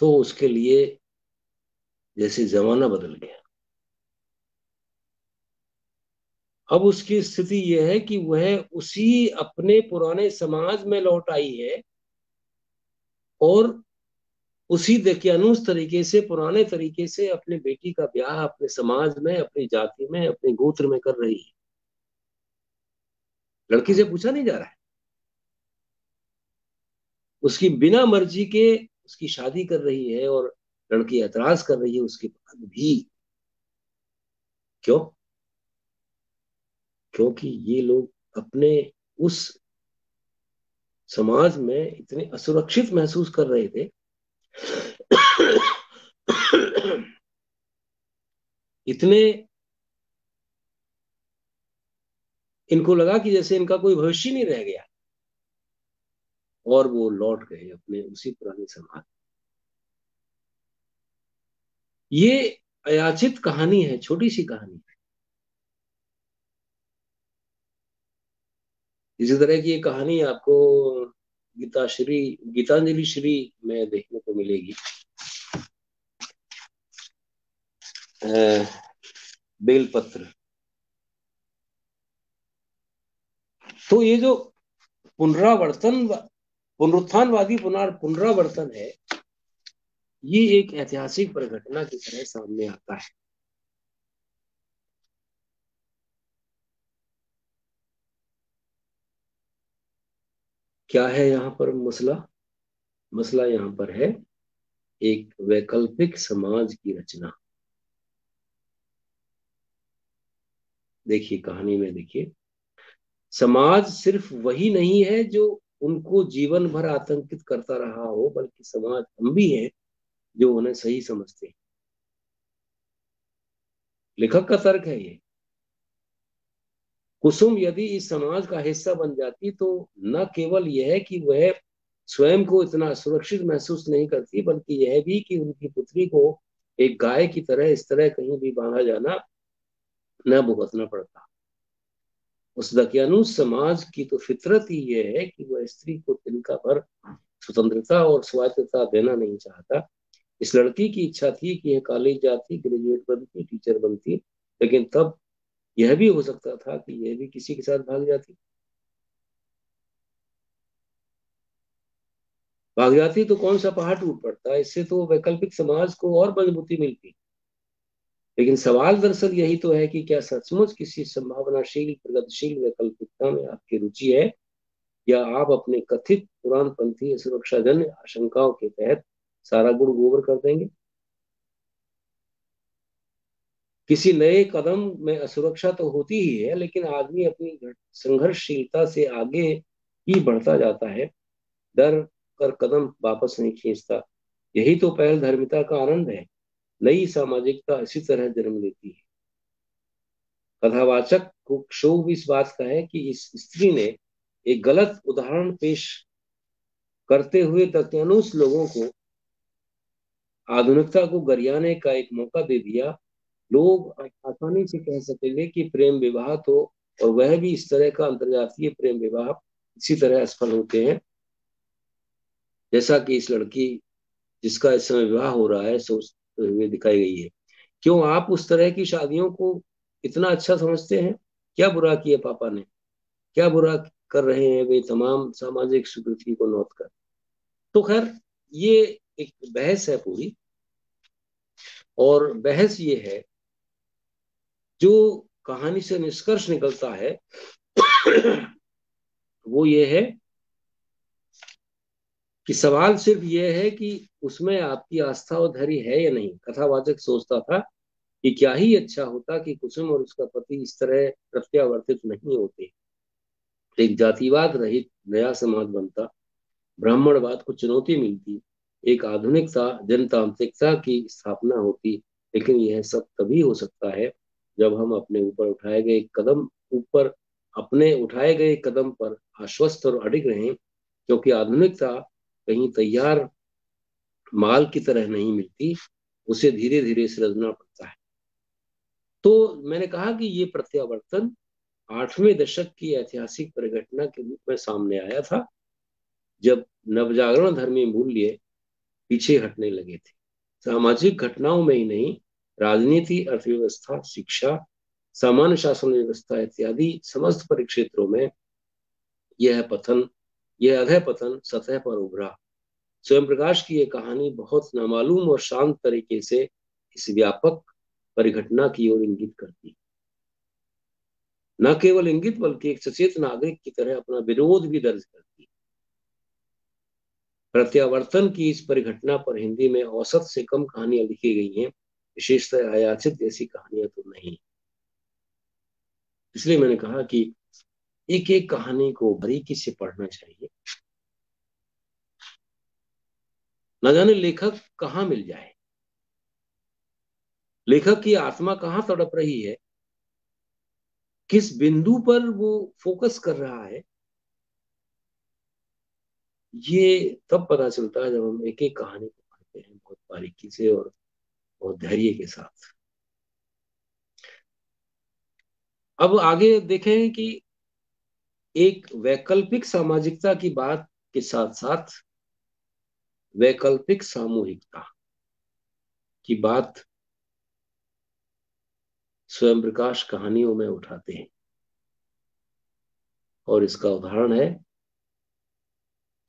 तो उसके लिए जैसे जमाना बदल गया। अब उसकी स्थिति यह है कि वह उसी अपने पुराने समाज में लौट आई है और उसी दकियानूस तरीके से, पुराने तरीके से अपने बेटी का ब्याह अपने समाज में, अपनी जाति में, अपने गोत्र में कर रही है। लड़की से पूछा नहीं जा रहा है, उसकी बिना मर्जी के उसकी शादी कर रही है और लड़की ऐतराज कर रही है उसके बाद भी। क्यों? क्योंकि ये लोग अपने उस समाज में इतने असुरक्षित महसूस कर रहे थे इतने, इनको लगा कि जैसे इनका कोई भविष्य नहीं रह गया, और वो लौट गए अपने उसी पुराने समाज। ये अयाचित कहानी है, छोटी सी कहानी। इसी तरह की ये कहानी आपको गीतांजलि श्री में देखने को मिलेगी। बेलपत्र। तो ये जो पुनरावर्तन, पुनरुत्थानवादी पुनरावर्तन है, ये एक ऐतिहासिक परिघटना की तरह सामने आता है। क्या है यहाँ पर मसला? मसला यहाँ पर है एक वैकल्पिक समाज की रचना। देखिए कहानी में, देखिए, समाज सिर्फ वही नहीं है जो उनको जीवन भर आतंकित करता रहा हो, बल्कि समाज हम भी हैं जो उन्हें सही समझते हैं। लेखक का तर्क है ये। कुसुम यदि इस समाज का हिस्सा बन जाती तो न केवल यह कि वह स्वयं को इतना सुरक्षित महसूस नहीं करती, बल्कि यह भी कि उनकी पुत्री को एक गाय की तरह इस तरह कहीं भी बांधा जाना न भुगतना पड़ता। उस दकियानूस समाज की तो फितरत ही यह है कि वह स्त्री को तिनका भर स्वतंत्रता और स्वायत्तता देना नहीं चाहता। इस लड़की की इच्छा थी कि यह कॉलेज जाती, ग्रेजुएट बनती, टीचर बनती, लेकिन तब यह भी हो सकता था कि यह भी किसी के साथ भाग जाती। भाग जाती तो कौन सा पहाड़ टूट पड़ता, इससे तो वैकल्पिक समाज को और मजबूती मिलती। लेकिन सवाल दरअसल यही तो है कि क्या सचमुच किसी संभावनाशील प्रगतिशील वैकल्पिकता में आपकी रुचि है, या आप अपने कथित पुरानपंथी सुरक्षाजन्य आशंकाओं के तहत सारा गुड़ गोबर कर देंगे। किसी नए कदम में असुरक्षा तो होती ही है, लेकिन आदमी अपनी संघर्षशीलता से आगे ही बढ़ता जाता है, डर कर कदम वापस नहीं खींचता। यही तो पहल धर्मिता का आनंद है। नई सामाजिकता इसी तरह जन्म लेती है। कथावाचक को क्षोभ इस बात का है कि इस स्त्री ने एक गलत उदाहरण पेश करते हुए दकियानूस लोगों को आधुनिकता को गरियाने का एक मौका दे दिया। लोग आसानी से कह सकेंगे कि प्रेम विवाह तो, और वह भी इस तरह का अंतर्जातीय प्रेम विवाह इसी तरह असफल होते हैं जैसा कि इस लड़की जिसका इस समय विवाह हो रहा है सोचते हुए दिखाई गई है। क्यों आप उस तरह की शादियों को इतना अच्छा समझते हैं? क्या बुरा किया पापा ने? क्या बुरा कर रहे हैं वे तमाम सामाजिक स्वीकृति को नोट कर? तो खैर, ये एक बहस है पूरी, और बहस ये है, जो कहानी से निष्कर्ष निकलता है वो ये है कि सवाल सिर्फ ये है कि उसमें आपकी आस्था और धैर्य है या नहीं। कथावाचक सोचता था कि क्या ही अच्छा होता कि कुसुम और उसका पति इस तरह प्रत्यावर्तित नहीं होते, एक जातिवाद रहित नया समाज बनता, ब्राह्मणवाद को चुनौती मिलती, एक आधुनिकता जनतांत्रिकता की स्थापना होती। लेकिन यह सब तभी हो सकता है जब हम अपने उठाए गए कदम पर आश्वस्त और अडिग रहें, क्योंकि आधुनिकता कहीं तैयार माल की तरह नहीं मिलती, उसे धीरे धीरे सृजना पड़ता है। तो मैंने कहा कि ये प्रत्यावर्तन 8वें दशक की ऐतिहासिक परिघटना के रूप में सामने आया था, जब नवजागरण धर्मी मूल्य पीछे हटने लगे थे। सामाजिक घटनाओं में ही नहीं, राजनीति, अर्थव्यवस्था, शिक्षा, सामान्य शासन व्यवस्था इत्यादि समस्त परिक्षेत्रों में यह अधः पतन सतह पर उभरा। स्वयं प्रकाश की यह कहानी बहुत नामालूम और शांत तरीके से इस व्यापक परिघटना की ओर इंगित करती, न केवल इंगित बल्कि एक सचेत नागरिक की तरह अपना विरोध भी दर्ज करती। प्रत्यावर्तन की इस परिघटना पर हिंदी में औसत से कम कहानियां लिखी गई हैं, विशेषतः अयाचित जैसी कहानियां तो नहीं। इसलिए मैंने कहा कि एक एक कहानी को बारीकी से पढ़ना चाहिए, न जाने लेखक कहाँ मिल जाए, लेखक की आत्मा कहाँ तड़प रही है, किस बिंदु पर वो फोकस कर रहा है, ये तब पता चलता है जब हम एक एक कहानी को पढ़ते हैं बहुत बारीकी से और बहुत धैर्य के साथ। अब आगे देखें कि एक वैकल्पिक सामाजिकता की बात के साथ साथ वैकल्पिक सामूहिकता की बात स्वयं प्रकाश कहानियों में उठाते हैं, और इसका उदाहरण है,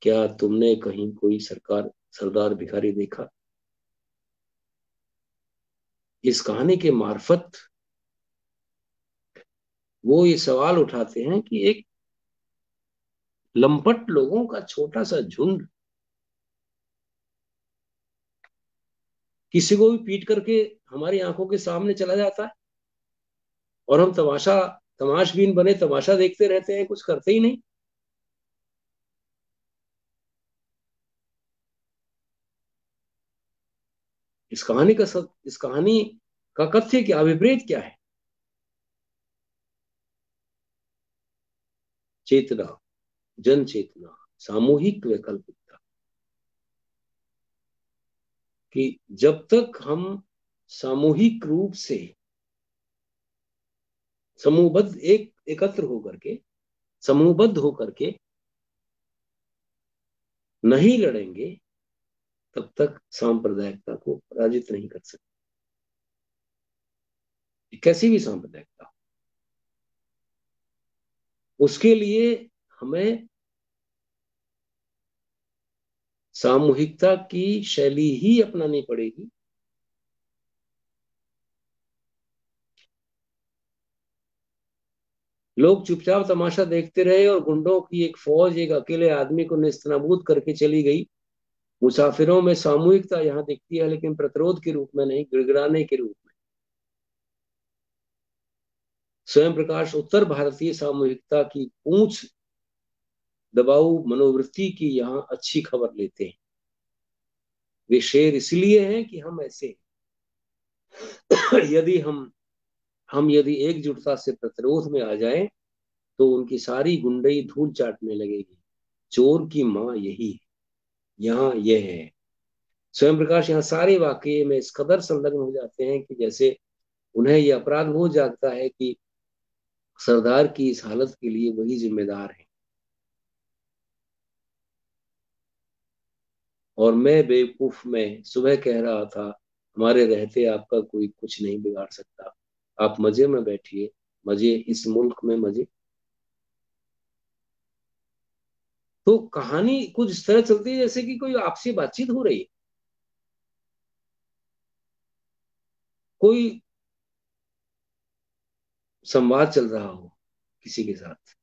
क्या तुमने कहीं कोई सरदार भिखारी देखा। इस कहानी के मार्फत वो ये सवाल उठाते हैं कि एक लंपट लोगों का छोटा सा झुंड किसी को भी पीट करके हमारी आंखों के सामने चला जाता है, और हम तमाशबीन बने तमाशा देखते रहते हैं, कुछ करते ही नहीं। इस कहानी का कथ्य क्या, अभिप्रेत क्या है। चेतना, जन चेतना, सामूहिक वैकल्पिकता, कि जब तक हम सामूहिक रूप से समूहबद्ध एकत्र होकर के समूहबद्ध होकर के नहीं लड़ेंगे, तब तक सांप्रदायिकता को पराजित नहीं कर सकते, कैसी भी सांप्रदायिकता। उसके लिए हमें सामूहिकता की शैली ही अपनानी पड़ेगी। लोग चुपचाप तमाशा देखते रहे और गुंडों की एक फौज एक अकेले आदमी को नेस्तनाबूद करके चली गई। मुसाफिरों में सामूहिकता यहाँ दिखती है, लेकिन प्रतिरोध के रूप में नहीं, गिड़गिड़ाने के रूप में। स्वयं प्रकाश उत्तर भारतीय सामूहिकता की पूंछ दबाऊ मनोवृत्ति की यहाँ अच्छी खबर लेते हैं। वे शेर इसलिए हैं कि हम ऐसे हैं। यदि एकजुटता से प्रतिरोध में आ जाएं, तो उनकी सारी गुंडई धूल चाटने लगेगी। चोर की माँ यही है, यहाँ यह है। स्वयं प्रकाश यहाँ सारे वाकये में इस कदर संलग्न हो जाते हैं कि जैसे उन्हें यह अपराध हो जाता है कि सरदार की इस हालत के लिए वही जिम्मेदार है, और मैं बेवकूफ में सुबह कह रहा था, हमारे रहते आपका कोई कुछ नहीं बिगाड़ सकता, आप मजे में बैठिए, मजे इस मुल्क में मजे। तो कहानी कुछ इस तरह चलती है जैसे कि कोई आपसी बातचीत हो रही है, कोई संवाद चल रहा हो किसी के साथ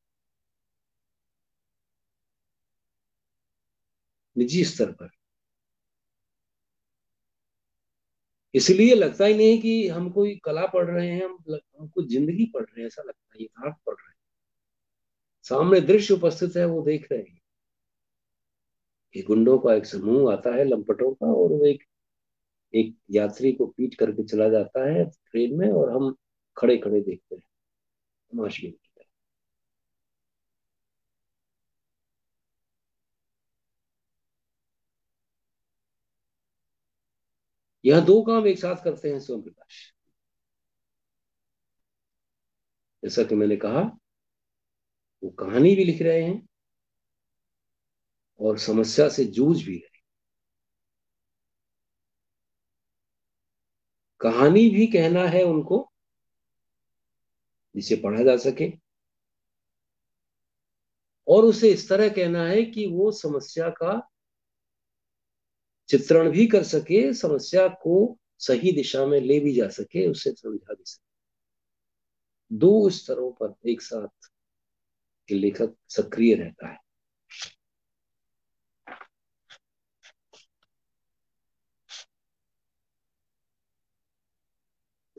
निजी स्तर पर। इसलिए लगता ही नहीं कि हम कोई कला पढ़ रहे हैं, हम कुछ जिंदगी पढ़ रहे हैं, ऐसा लगता है यथार्थ पढ़ रहे हैं। सामने दृश्य उपस्थित है, वो देख रहे हैं कि गुंडों का एक समूह आता है, लंपटों का, और वो एक एक यात्री को पीट करके चला जाता है ट्रेन में, और हम खड़े खड़े देखते हैं तमाशबीन की तरह। यह दो काम एक साथ करते हैं स्वयं प्रकाश। जैसा कि मैंने कहा, वो कहानी भी लिख रहे हैं और समस्या से जूझ भी रहे हैं। कहानी भी कहना है उनको जिसे पढ़ा जा सके, और उसे इस तरह कहना है कि वो समस्या का चित्रण भी कर सके, समस्या को सही दिशा में ले भी जा सके, उसे समझा भी सके। दो स्तरों पर एक साथ लेखक सक्रिय रहता है।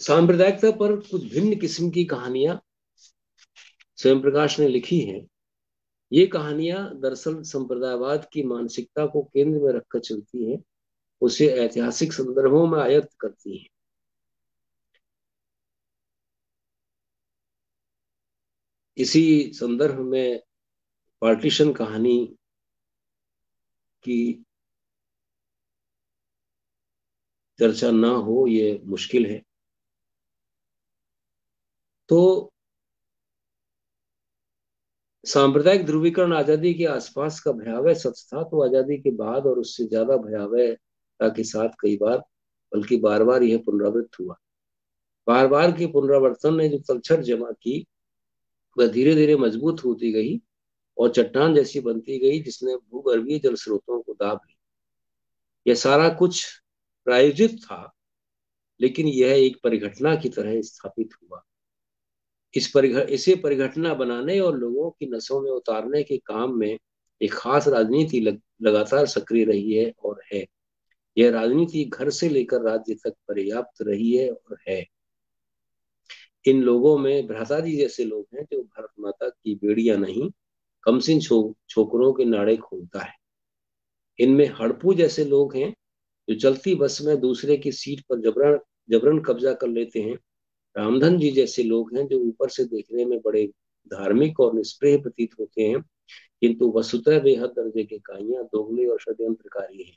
सांप्रदायिकता पर कुछ भिन्न किस्म की कहानियां स्वयं प्रकाश ने लिखी हैं। ये कहानियां दरअसल संप्रदायवाद की मानसिकता को केंद्र में रखकर चलती हैं, उसे ऐतिहासिक संदर्भों में आयत्त करती हैं। इसी संदर्भ में पार्टीशन कहानी की चर्चा ना हो ये मुश्किल है। तो सांप्रदायिक ध्रुवीकरण आजादी के आसपास का भयावह सच था, तो आजादी के बाद और उससे ज्यादा भयावहता के साथ कई बार, बल्कि बार बार यह पुनरावृत्त हुआ। बार बार के पुनरावर्तन ने जो तलछट जमा की, वह धीरे धीरे मजबूत होती गई और चट्टान जैसी बनती गई, जिसने भूगर्भीय जल स्रोतों को दाब लिया। यह सारा कुछ प्रायोजित था, लेकिन यह एक परिघटना की तरह स्थापित हुआ। इसे परिघटना बनाने और लोगों की नसों में उतारने के काम में एक खास राजनीति लगातार सक्रिय रही है और है। यह राजनीति घर से लेकर राज्य तक पर्याप्त रही है और है। इन लोगों में भ्राता जी जैसे लोग हैं जो भारत माता की बेड़ियां नहीं, कमसिन छोकरों के नाड़े खोलता है। इनमें हड़पू जैसे लोग हैं जो चलती बस में दूसरे की सीट पर जबरन जबरन कब्जा कर लेते हैं। रामधन जी जैसे लोग हैं जो ऊपर से देखने में बड़े धार्मिक और निष्प्रिय प्रतीत होते हैं, किंतु वस्तुतः बेहद दर्जे के काइयां, दोगले और षड्यंत्रकारी हैं।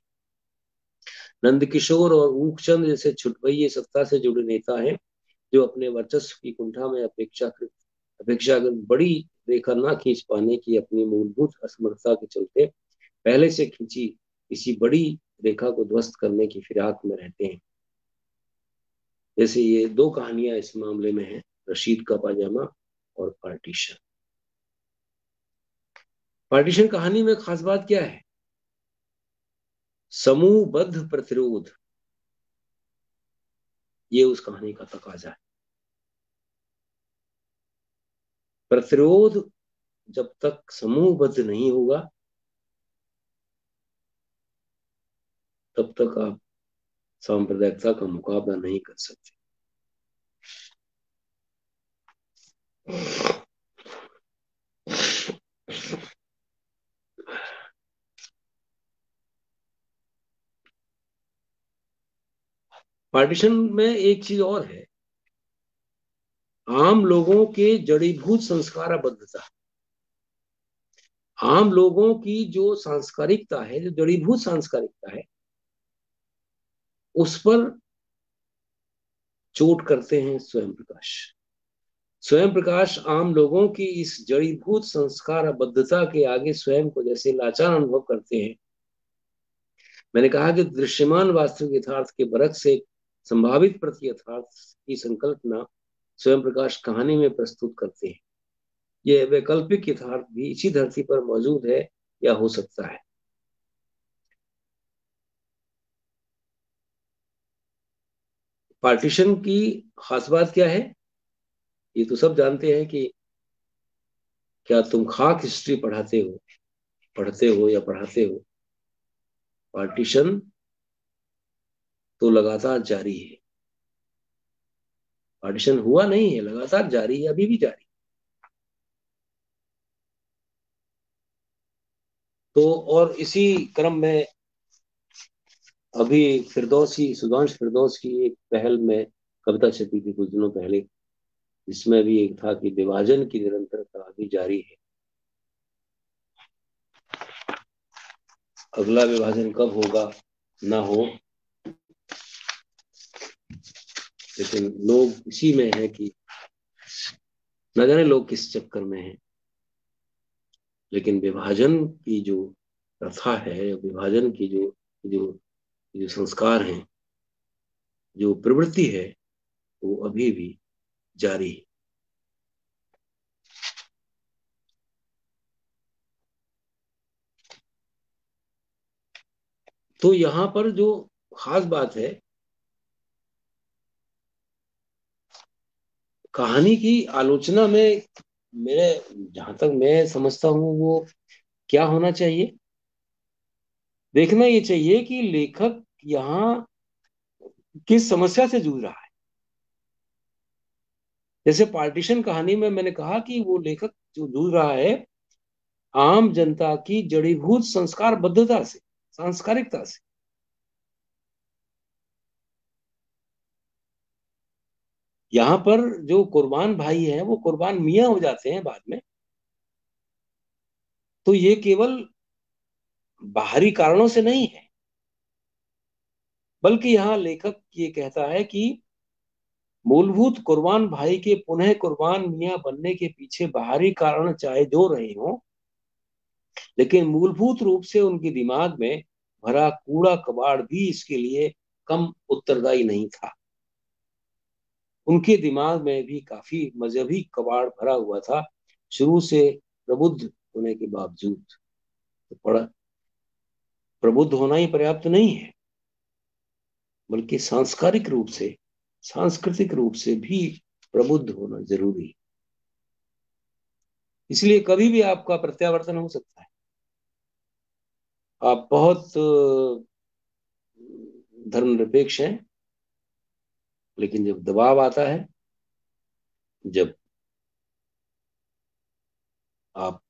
नंदकिशोर और ऊकचंद जैसे छुटभइये सत्ता से जुड़े नेता हैं जो अपने वर्चस्व की कुंठा में अपेक्षाकृत बड़ी रेखा ना खींच पाने की अपनी मूलभूत असमर्थता के चलते पहले से खींची किसी बड़ी रेखा को ध्वस्त करने की फिराक में रहते हैं। जैसे ये दो कहानियां इस मामले में हैं, रशीद का पाजामा और पार्टीशन। पार्टीशन कहानी में खास बात क्या है? समूहबद्ध प्रतिरोध, ये उस कहानी का तकाजा है। प्रतिरोध जब तक समूहबद्ध नहीं होगा, तब तक आप सांप्रदायिकता का मुकाबला नहीं कर सकते। पार्टीशन में एक चीज और है, आम लोगों के जड़ीभूत संस्काराबद्धता। आम लोगों की जो सांस्कारिकता है, जो जड़ीभूत सांस्कारिकता है, उस पर चोट करते हैं स्वयं प्रकाश। स्वयं प्रकाश आम लोगों की इस जड़ीभूत संस्काराबद्धता के आगे स्वयं को जैसे लाचार अनुभव करते हैं। मैंने कहा कि दृश्यमान वास्तविक यथार्थ के बरक से संभावित प्रति यथार्थ की संकल्पना स्वयं प्रकाश कहानी में प्रस्तुत करते हैं। यह वैकल्पिक यथार्थ भी इसी धरती पर मौजूद है या हो सकता है। पार्टीशन की खास बात क्या है? ये तो सब जानते हैं कि क्या तुम खाक हिस्ट्री पढ़ते हो या पढ़ाते हो, पार्टीशन तो लगातार जारी है। पार्टीशन हुआ नहीं है, लगातार जारी है, अभी भी जारी। तो और इसी क्रम में अभी सुधांश फिरदौस की एक पहल में कविता छपी थी कुछ दिनों पहले, जिसमें भी एक था कि विभाजन की निरंतरता अभी जारी है। अगला विभाजन कब होगा ना हो, लेकिन लोग इसी में है कि न जाने लोग किस चक्कर में हैं। लेकिन विभाजन की जो प्रथा है, विभाजन की जो जो संस्कार हैं, जो प्रवृत्ति है, वो अभी भी जारी है। तो यहाँ पर जो खास बात है, कहानी की आलोचना में मेरे, जहां तक मैं समझता हूँ, वो क्या होना चाहिए, देखना ये चाहिए कि लेखक यहाँ किस समस्या से जूझ रहा है। जैसे पार्टीशन कहानी में मैंने कहा कि वो लेखक जो जूझ रहा है आम जनता की जड़ीभूत संस्कारबद्धता से, सांस्कारिकता से। यहाँ पर जो कुर्बान भाई है वो कुर्बान मियां हो जाते हैं बाद में। तो ये केवल बाहरी कारणों से नहीं है, बल्कि यहाँ लेखक ये कहता है कि मूलभूत कुर्बान भाई के पुनः कुर्बान मियां बनने के पीछे बाहरी कारण चाहे जो रहे हों, लेकिन मूलभूत रूप से उनके दिमाग में भरा कूड़ा कबाड़ भी इसके लिए कम उत्तरदायी नहीं था। उनके दिमाग में भी काफी मजहबी कबाड़ भरा हुआ था, शुरू से प्रबुद्ध होने के बावजूद। तो पढ़ा, प्रबुद्ध होना ही पर्याप्त नहीं है, बल्कि सांस्कारिक रूप से, सांस्कृतिक रूप से भी प्रबुद्ध होना जरूरी है। इसलिए कभी भी आपका प्रत्यावर्तन हो सकता है। आप बहुत धर्मनिरपेक्ष हैं, लेकिन जब दबाव आता है, जब आप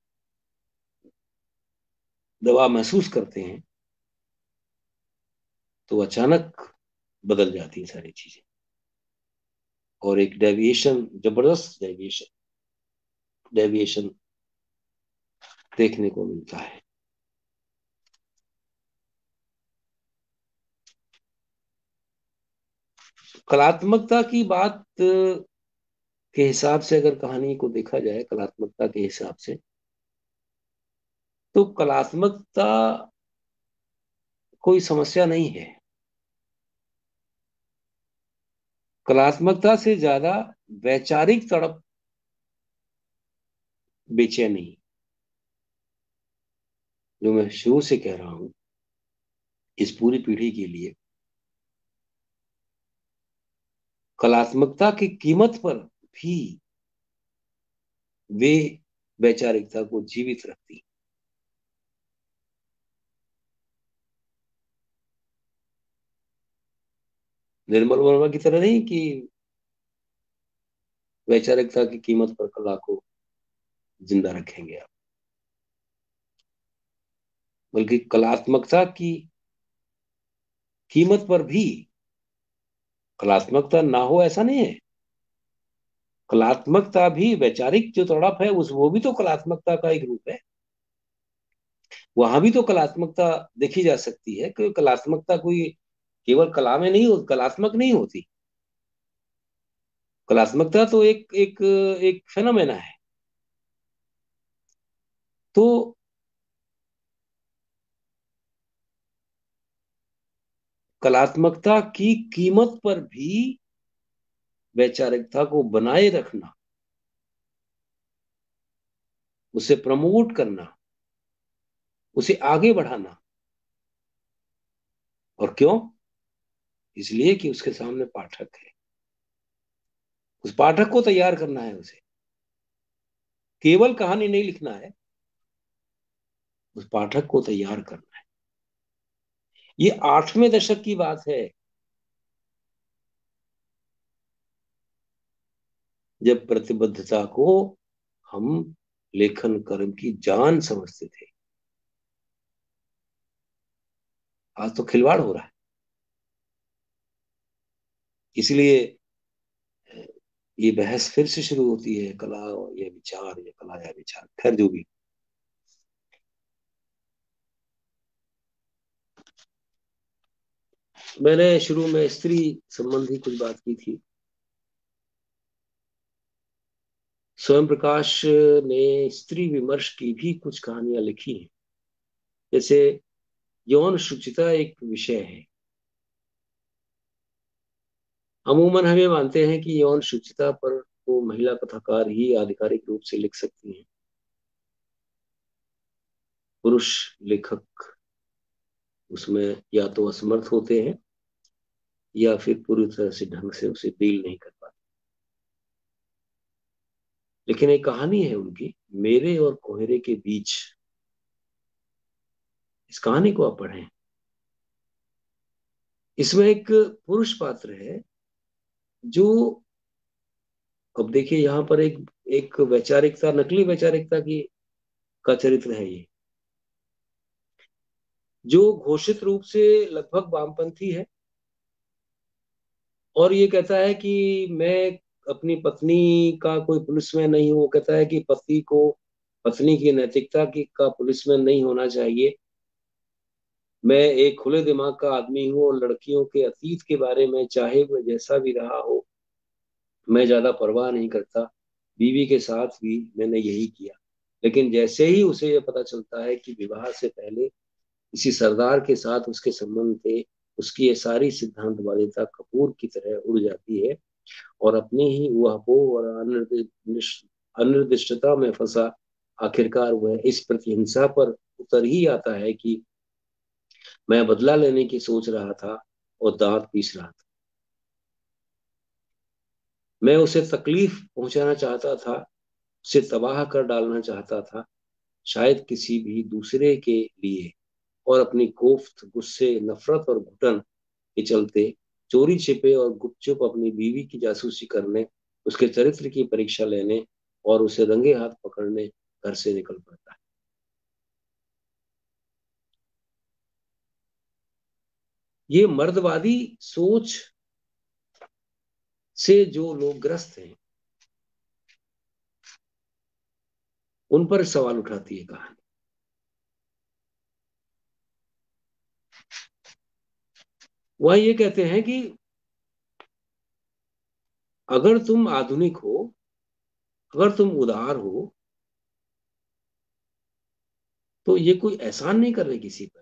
दबाव महसूस करते हैं, तो अचानक बदल जाती है सारी चीजें, और एक डेविएशन, जबरदस्त डेविएशन डेविएशन देखने को मिलता है। कलात्मकता की बात के हिसाब से अगर कहानी को देखा जाए, कलात्मकता के हिसाब से, तो कलात्मकता कोई समस्या नहीं है। कलात्मकता से ज्यादा वैचारिक तड़प, बेचैनी, जो मैं शुरू से कह रहा हूं इस पूरी पीढ़ी के लिए, कलात्मकता की कीमत पर भी वे वैचारिकता को जीवित रखती। निर्मल वर्मा की तरह नहीं कि वैचारिकता की कीमत पर कला को जिंदा रखेंगे आप, बल्कि कलात्मकता की कीमत पर भी, कलात्मकता ना हो ऐसा नहीं है, कलात्मकता भी, वैचारिक जो तड़प है उस, वो भी तो कलात्मकता का एक रूप है। वहां भी तो कलात्मकता देखी जा सकती है, क्योंकि कलात्मकता कोई केवल कला में नहीं होती, कलात्मक नहीं होती। कलात्मकता तो एक एक एक फेनोमेना है। तो कलात्मकता की कीमत पर भी वैचारिकता को बनाए रखना, उसे प्रमोट करना, उसे आगे बढ़ाना। और क्यों? इसलिए कि उसके सामने पाठक है, उस पाठक को तैयार करना है, उसे केवल कहानी नहीं लिखना है, उस पाठक को तैयार करना है। ये 8वें दशक की बात है, जब प्रतिबद्धता को हम लेखन कर्म की जान समझते थे। आज तो खिलवाड़ हो रहा है। इसलिए ये बहस फिर से शुरू होती है, कला या विचार, या कला या विचार, खैर जो भी। मैंने शुरू में स्त्री संबंधी कुछ बात की थी, स्वयं प्रकाश ने स्त्री विमर्श की भी कुछ कहानियां लिखी हैं। जैसे यौन शुचिता एक विषय है। अमूमन हम ये मानते हैं कि यौन शुचिता पर तो महिला कथाकार ही आधिकारिक रूप से लिख सकती हैं। पुरुष लेखक उसमें या तो असमर्थ होते हैं या फिर पूरी तरह से ढंग से उसे डील नहीं कर पाते। लेकिन एक कहानी है उनकी, मेरे और कोहरे के बीच। इस कहानी को आप पढ़ें। इसमें एक पुरुष पात्र है जो, अब देखिए यहाँ पर एक एक वैचारिकता, नकली वैचारिकता की का चरित्र है ये, जो घोषित रूप से लगभग वामपंथी है और ये कहता है कि मैं अपनी पत्नी का कोई पुलिसमैन नहीं हूं। वो कहता है कि पति को पत्नी की नैतिकता की का पुलिसमैन नहीं होना चाहिए। मैं एक खुले दिमाग का आदमी हूँ और लड़कियों के अतीत के बारे में चाहे वह जैसा भी रहा हो मैं ज्यादा परवाह नहीं करता। बीवी के साथ भी मैंने यही किया। लेकिन जैसे ही उसे यह पता चलता है कि विवाह से पहले किसी सरदार के साथ उसके संबंध थे, उसकी ये सारी सिद्धांतवादिता कपूर की तरह उड़ जाती है और अपनी ही ऊहापोह और अनिर्दिष्टता में फंसा आखिरकार वह इस प्रतिहिंसा पर उतर ही आता है कि मैं बदला लेने की सोच रहा था और दांत पीस रहा था। मैं उसे तकलीफ पहुंचाना चाहता था, उसे तबाह कर डालना चाहता था, शायद किसी भी दूसरे के लिए, और अपनी कोफ्त, गुस्से, नफरत और घुटन के चलते चोरी छिपे और गुपचुप अपनी बीवी की जासूसी करने, उसके चरित्र की परीक्षा लेने और उसे रंगे हाथ पकड़ने घर से निकल पड़ता है। ये मर्दवादी सोच से जो लोग ग्रस्त हैं उन पर सवाल उठाती है कहानी। वह ये कहते हैं कि अगर तुम आधुनिक हो, अगर तुम उदार हो, तो ये कोई एहसान नहीं कर रहे किसी पर।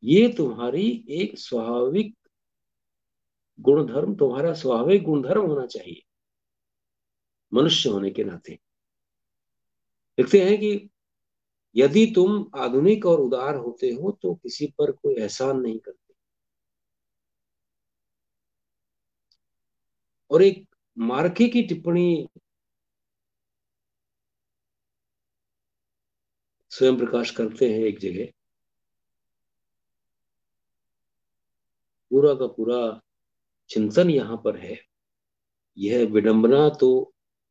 ये तुम्हारी एक स्वाभाविक गुणधर्म, तुम्हारा स्वाभाविक गुणधर्म होना चाहिए मनुष्य होने के नाते। लिखते हैं कि यदि तुम आधुनिक और उदार होते हो तो किसी पर कोई एहसान नहीं करते। और एक मार्के की टिप्पणी स्वयं प्रकाश करते हैं एक जगह। पूरा का पूरा चिंतन यहाँ पर है। यह विडंबना तो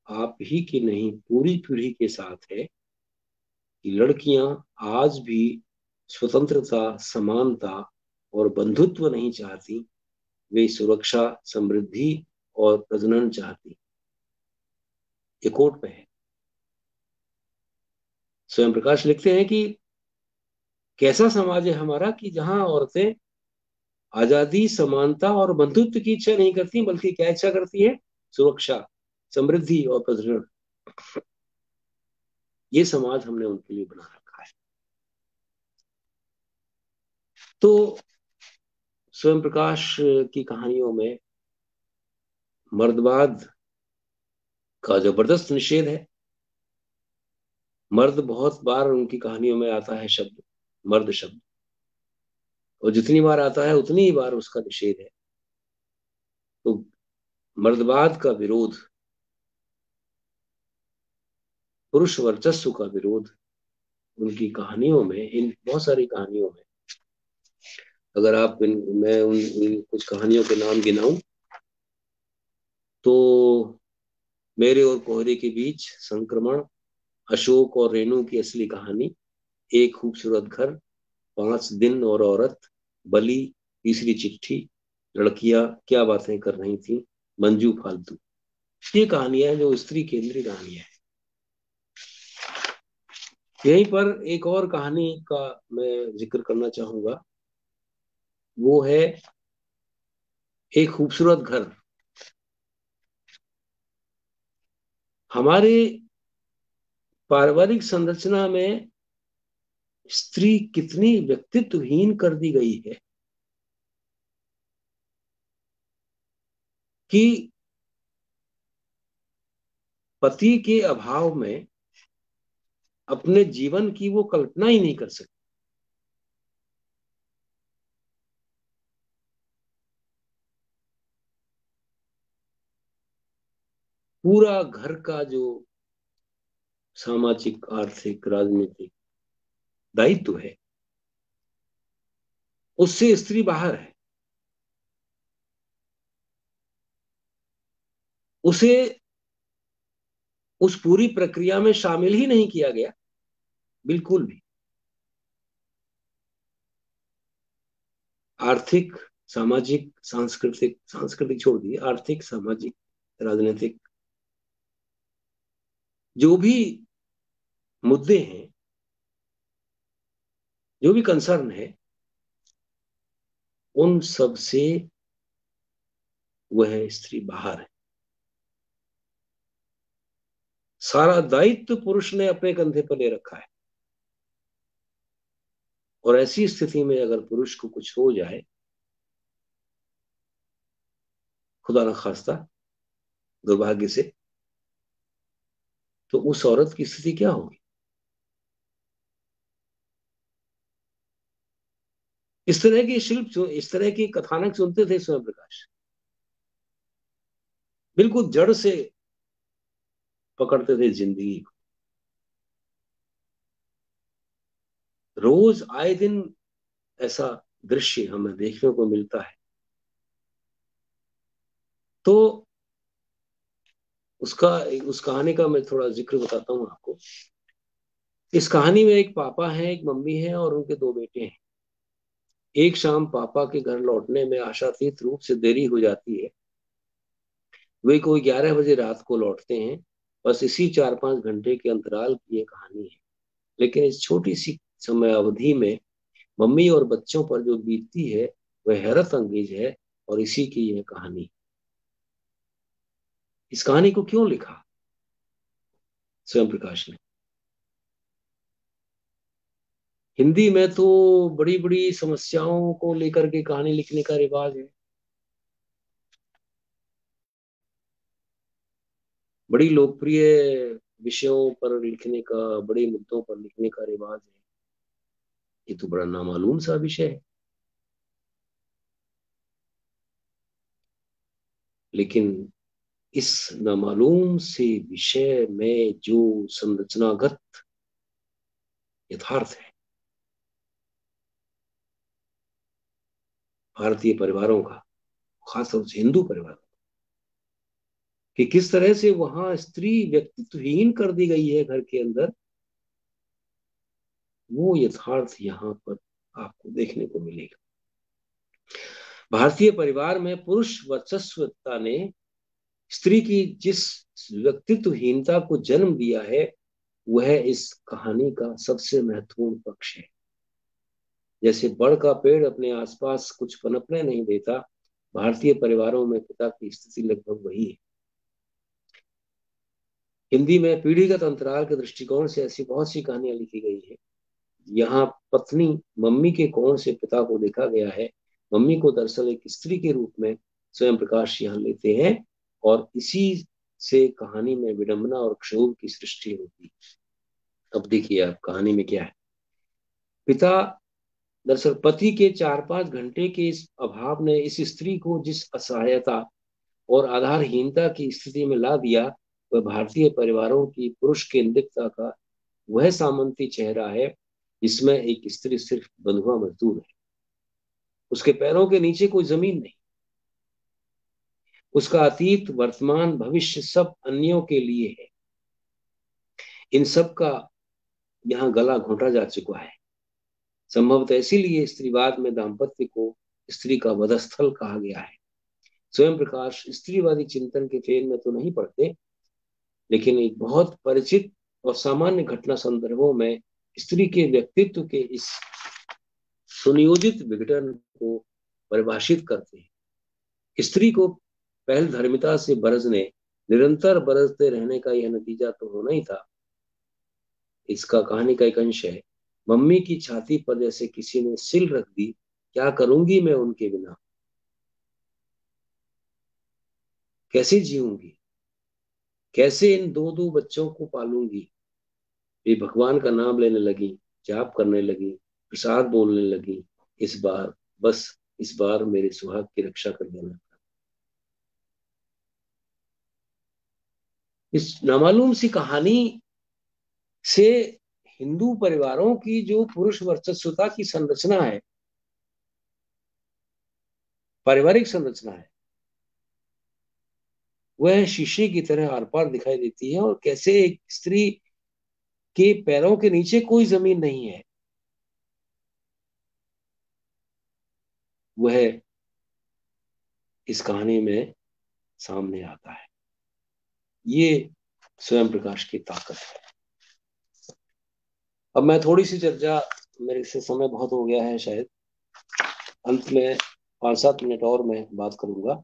आप ही की नहीं पूरी पीढ़ी के साथ है कि लड़कियां आज भी स्वतंत्रता, समानता और बंधुत्व नहीं चाहती। वे सुरक्षा, समृद्धि और प्रजनन चाहती। ये कोट पे है। स्वयं प्रकाश लिखते हैं कि कैसा समाज है हमारा कि जहां औरतें आजादी, समानता और बंधुत्व की इच्छा नहीं करती, बल्कि क्या इच्छा करती है? सुरक्षा, समृद्धि और प्रजनन। ये समाज हमने उनके लिए बना रखा है। तो स्वयं प्रकाश की कहानियों में मर्दवाद का जबरदस्त निषेध है। मर्द, बहुत बार उनकी कहानियों में आता है शब्द, मर्द शब्द, और जितनी बार आता है उतनी ही बार उसका निषेध है। तो मर्दवाद का विरोध, पुरुष वर्चस्व का विरोध उनकी कहानियों में, इन बहुत सारी कहानियों में, अगर आप मैं उन कुछ कहानियों के नाम गिनाऊं तो मेरे और कोहरे के बीच, संक्रमण, अशोक और रेणु की असली कहानी, एक खूबसूरत घर, 5 दिन और औरत, बलि, तीसरी चिट्ठी, लड़कियां क्या बातें कर रही थी, मंजू फालतू। ये कहानियां जो स्त्री केंद्रीय कहानियां हैं। यहीं पर एक और कहानी का मैं जिक्र करना चाहूंगा। वो है एक खूबसूरत घर। हमारे पारिवारिक संरचना में स्त्री कितनी व्यक्तित्वहीन कर दी गई है कि पति के अभाव में अपने जीवन की वो कल्पना ही नहीं कर सकती। पूरा घर का जो सामाजिक, आर्थिक, राजनीतिक दायित्व है, उससे स्त्री बाहर है। उसे उस पूरी प्रक्रिया में शामिल ही नहीं किया गया, बिल्कुल भी। आर्थिक, सामाजिक, सांस्कृतिक, सांस्कृतिक छोड़ दिए, आर्थिक, सामाजिक, राजनीतिक जो भी मुद्दे हैं, जो भी कंसर्न है, उन सब से वह स्त्री बाहर है। सारा दायित्व पुरुष ने अपने कंधे पर ले रखा है। और ऐसी स्थिति में अगर पुरुष को कुछ हो जाए, खुदा न खास्ता, दुर्भाग्य से, तो उस औरत की स्थिति क्या होगी? इस तरह की शिल्प, इस तरह की कथानक सुनते थे स्वयं प्रकाश, बिल्कुल जड़ से पकड़ते थे जिंदगी को। रोज आए दिन ऐसा दृश्य हमें देखने को मिलता है। तो उस कहानी का मैं थोड़ा जिक्र बताता हूं आपको। इस कहानी में एक पापा है, एक मम्मी है और उनके दो बेटे हैं। एक शाम पापा के घर लौटने में आशातीत रूप से देरी हो जाती है। वे कोई 11 बजे रात को लौटते हैं। बस इसी 4-5 घंटे के अंतराल की ये कहानी है। लेकिन इस छोटी सी समय अवधि में मम्मी और बच्चों पर जो बीतती है वह हैरत अंगेज है। और इसी की यह कहानी। इस कहानी को क्यों लिखा स्वयं प्रकाश ने? हिंदी में तो बड़ी बड़ी समस्याओं को लेकर के कहानी लिखने का रिवाज है। बड़ी लोकप्रिय विषयों पर लिखने का, बड़े मुद्दों पर लिखने का रिवाज है। ये तो बड़ा नामालूम सा विषय है। लेकिन इस नामालूम से विषय में जो संरचनागत यथार्थ है भारतीय परिवारों का, खासतौर से हिंदू परिवार, कि किस तरह से वहां स्त्री व्यक्तित्वहीन कर दी गई है घर के अंदर, वो यथार्थ यहाँ पर आपको देखने को मिलेगा। भारतीय परिवार में पुरुष वर्चस्वता ने स्त्री की जिस व्यक्तित्वहीनता को जन्म दिया है, वह इस कहानी का सबसे महत्वपूर्ण पक्ष है। जैसे बड़ का पेड़ अपने आसपास कुछ पनपने नहीं देता, भारतीय परिवारों में पिता की स्थिति लगभग वही है। हिंदी में पीढ़ीगत अंतराल के दृष्टिकोण से ऐसी बहुत सी कहानियां लिखी गई है। यहाँ पत्नी मम्मी के कोण से पिता को देखा गया है। मम्मी को दरअसल एक स्त्री के रूप में स्वयं प्रकाश यहाँ लेते हैं। और इसी से कहानी में विडंबना और क्षोभ की सृष्टि होती है। अब देखिए आप कहानी में क्या है। पिता, दरअसल पति के 4-5 घंटे के इस अभाव ने इस स्त्री को जिस असहायता और आधारहीनता की स्थिति में ला दिया, वह भारतीय परिवारों की पुरुष केंद्रितता का वह सामंती चेहरा है जिसमें एक स्त्री सिर्फ बंधुआ मजदूर है। उसके पैरों के नीचे कोई जमीन नहीं। उसका अतीत, वर्तमान, भविष्य सब अन्यों के लिए है। इन सब का यहाँ गला घोंटा जा चुका है। संभवतः इसीलिए स्त्रीवाद में दाम्पत्य को स्त्री का वधस्थल कहा गया है। स्वयं प्रकाश स्त्रीवादी चिंतन के फेर में तो नहीं पड़ते, लेकिन एक बहुत परिचित और सामान्य घटना संदर्भों में स्त्री के व्यक्तित्व के इस सुनियोजित विघटन को परिभाषित करते हैं। स्त्री को पहल धर्मिता से बरसने निरंतर बरसते रहने का यह नतीजा तो होना ही था। इसका कहानी का एक अंश है। मम्मी की छाती पर जैसे किसी ने सिल रख दी, क्या करूंगी मैं उनके बिना, कैसे जीऊंगी, कैसे इन दो दो बच्चों को पालूंगी। वे भगवान का नाम लेने लगी, जाप करने लगी, प्रसाद बोलने लगी। इस बार, बस इस बार मेरे सुहाग की रक्षा कर देना। इस नामालूम सी कहानी से हिंदू परिवारों की जो पुरुष वर्चस्वता की संरचना है, पारिवारिक संरचना है, वह शीशे की तरह आर पार दिखाई देती है। और कैसे एक स्त्री के पैरों के नीचे कोई जमीन नहीं है, वह इस कहानी में सामने आता है। ये स्वयं प्रकाश की ताकत है। अब मैं थोड़ी सी चर्चा, मेरे से समय बहुत हो गया है शायद, अंत में 5-7 मिनट और मैं बात करूंगा।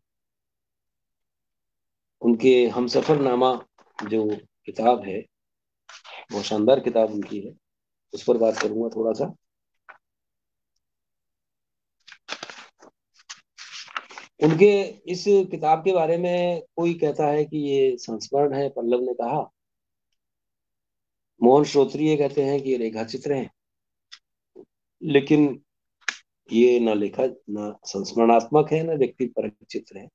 उनके हमसफरनामा जो किताब है, बहुत शानदार किताब उनकी है, उस पर बात करूंगा थोड़ा सा। उनके इस किताब के बारे में कोई कहता है कि ये संस्मरण है, पल्लव ने कहा। मोहन श्रोत्रिय कहते हैं कि ये रेखा चित्र है। लेकिन ये न लेखा, न संस्मरणात्मक है, न व्यक्ति परक चित्र है।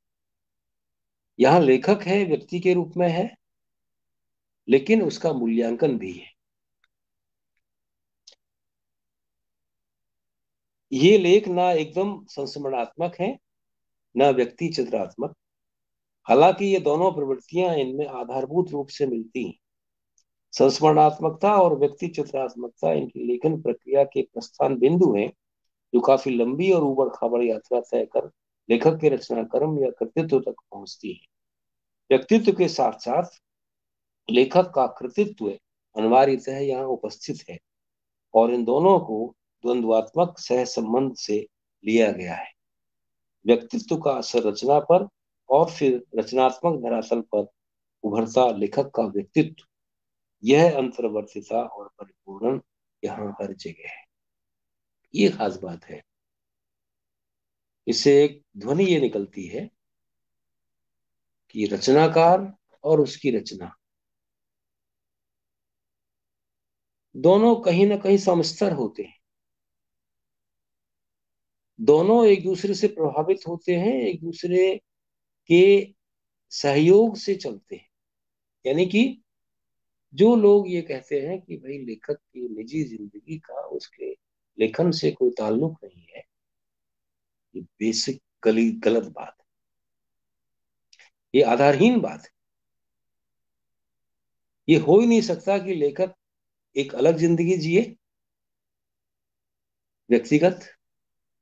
यहाँ लेखक है, व्यक्ति के रूप में है, लेकिन उसका मूल्यांकन भी है। ये लेख ना एकदम संस्मरणात्मक है, न व्यक्ति चित्रात्मक। हालांकि ये दोनों प्रवृत्तियां इनमें आधारभूत रूप से मिलती हैं। संस्मरणात्मकता और व्यक्ति चित्रात्मकता इनकी लेखन प्रक्रिया के प्रस्थान बिंदु हैं, जो काफी लंबी और उबड़ खाबड़ यात्रा तय कर लेखक के रचना कर्म या कृतित्व तक पहुंचती है। व्यक्तित्व के साथ साथ लेखक का कृतित्व अनिवार्यतः यहाँ उपस्थित है, और इन दोनों को द्वंद्वात्मक सह संबंध से लिया गया है। व्यक्तित्व का असर रचना पर, और फिर रचनात्मक धरातल पर उभरता लेखक का व्यक्तित्व, यह अंतर्वर्तिता और परिपूर्ण यहाँ हर जगह है। ये खास बात है। इससे एक ध्वनि ये निकलती है कि रचनाकार और उसकी रचना दोनों कहीं ना कहीं समस्तर होते हैं। दोनों एक दूसरे से प्रभावित होते हैं, एक दूसरे के सहयोग से चलते हैं। यानी कि जो लोग ये कहते हैं कि भाई लेखक की निजी जिंदगी का उसके लेखन से कोई ताल्लुक नहीं है, ये बेसिकली गलत बात है। ये आधारहीन बात है। ये हो ही नहीं सकता कि लेखक एक अलग जिंदगी जिए व्यक्तिगत,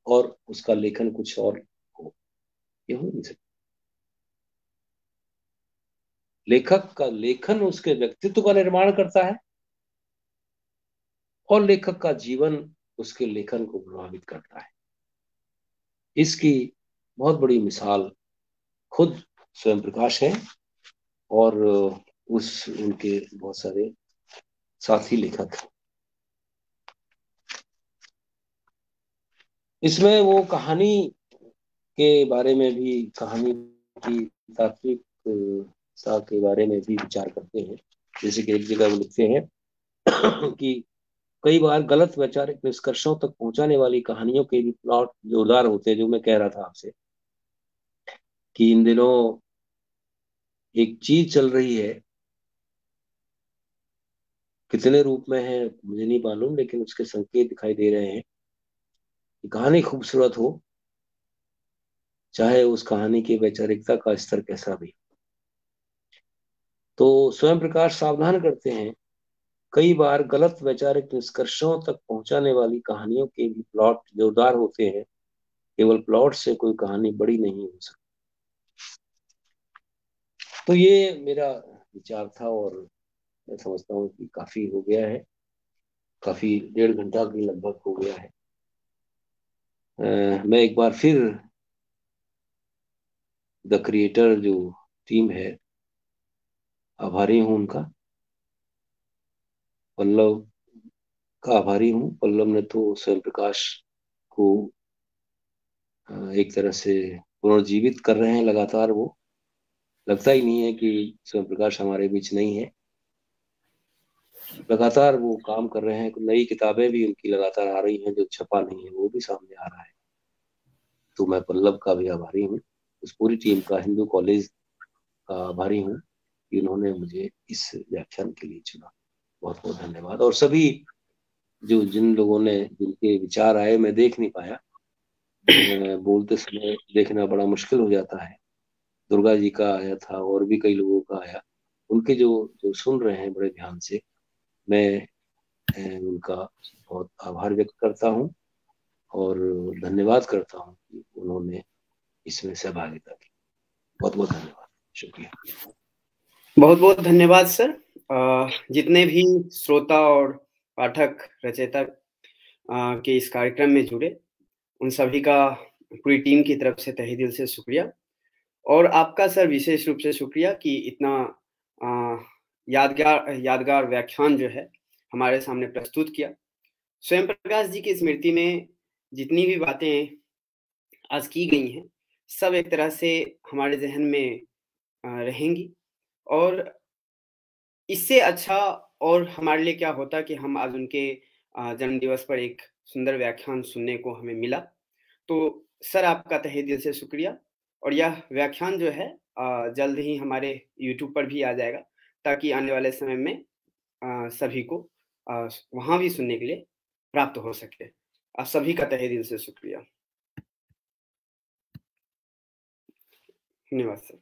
और उसका लेखन कुछ और हो। ये हो ही नहीं सकता। लेखक का लेखन उसके व्यक्तित्व का निर्माण करता है, और लेखक का जीवन उसके लेखन को प्रभावित करता है। इसकी बहुत बड़ी मिसाल खुद स्वयं प्रकाश है, और उस उनके बहुत सारे साथी लेखक हैं। इसमें वो कहानी के बारे में भी, कहानी की तात्विक सा के बारे में भी विचार करते हैं। जैसे कि एक जगह वो लिखते हैं कि कई बार गलत वैचारिक निष्कर्षों तक पहुंचाने वाली कहानियों के भी प्लॉट जोरदार होते हैं। जो मैं कह रहा था आपसे कि इन दिनों एक चीज चल रही है, कितने रूप में है मुझे नहीं मालूम, लेकिन उसके संकेत दिखाई दे रहे हैं कि कहानी खूबसूरत हो, चाहे उस कहानी की वैचारिकता का स्तर कैसा भी। तो स्वयं प्रकाश सावधान करते हैं, कई बार गलत वैचारिक निष्कर्षों तक पहुंचाने वाली कहानियों के भी प्लॉट जोरदार होते हैं। केवल प्लॉट से कोई कहानी बड़ी नहीं हो सकती। तो ये मेरा विचार था, और मैं समझता हूँ कि काफी हो गया है, काफी 1.5 घंटा की लगभग हो गया है। मैं एक बार फिर द क्रिएटर जो टीम है आभारी हूँ उनका। पल्लव का आभारी हूँ। पल्लव ने तो स्वयं प्रकाश को एक तरह से पुनर्जीवित कर रहे हैं लगातार। वो लगता ही नहीं है कि स्वयं प्रकाश हमारे बीच नहीं है। लगातार वो काम कर रहे हैं। नई किताबें भी उनकी लगातार आ रही हैं, जो छपा नहीं है वो भी सामने आ रहा है। तो मैं पल्लव का भी आभारी हूँ, उस पूरी टीम का, हिंदू कॉलेज का आभारी हूँ कि उन्होंने मुझे इस व्याख्यान के लिए चुना। बहुत बहुत धन्यवाद। और सभी जिन लोगों ने, जिनके विचार आए, मैं देख नहीं पाया, बोलते समय देखना बड़ा मुश्किल हो जाता है। दुर्गा जी का आया था और भी कई लोगों का आया। उनके जो जो सुन रहे हैं बड़े ध्यान से, मैं उनका बहुत आभार व्यक्त करता हूँ और धन्यवाद करता हूँ कि उन्होंने इसमें सहभागिता की। बहुत बहुत धन्यवाद, शुक्रिया। बहुत बहुत धन्यवाद सर। जितने भी श्रोता और पाठक रचयिता के इस कार्यक्रम में जुड़े, उन सभी का पूरी टीम की तरफ से तहे दिल से शुक्रिया। और आपका सर विशेष रूप से शुक्रिया कि इतना यादगार व्याख्यान जो है हमारे सामने प्रस्तुत किया। स्वयं प्रकाश जी की स्मृति में जितनी भी बातें आज की गई हैं, सब एक तरह से हमारे ज़हन में रहेंगी। और इससे अच्छा और हमारे लिए क्या होता कि हम आज उनके जन्म दिवस पर एक सुंदर व्याख्यान सुनने को हमें मिला। तो सर आपका तहे दिल से शुक्रिया। और यह व्याख्यान जो है जल्द ही हमारे यूट्यूब पर भी आ जाएगा, ताकि आने वाले समय में सभी को वहाँ भी सुनने के लिए प्राप्त हो सके। आप सभी का तहे दिल से शुक्रिया। धन्यवाद सर।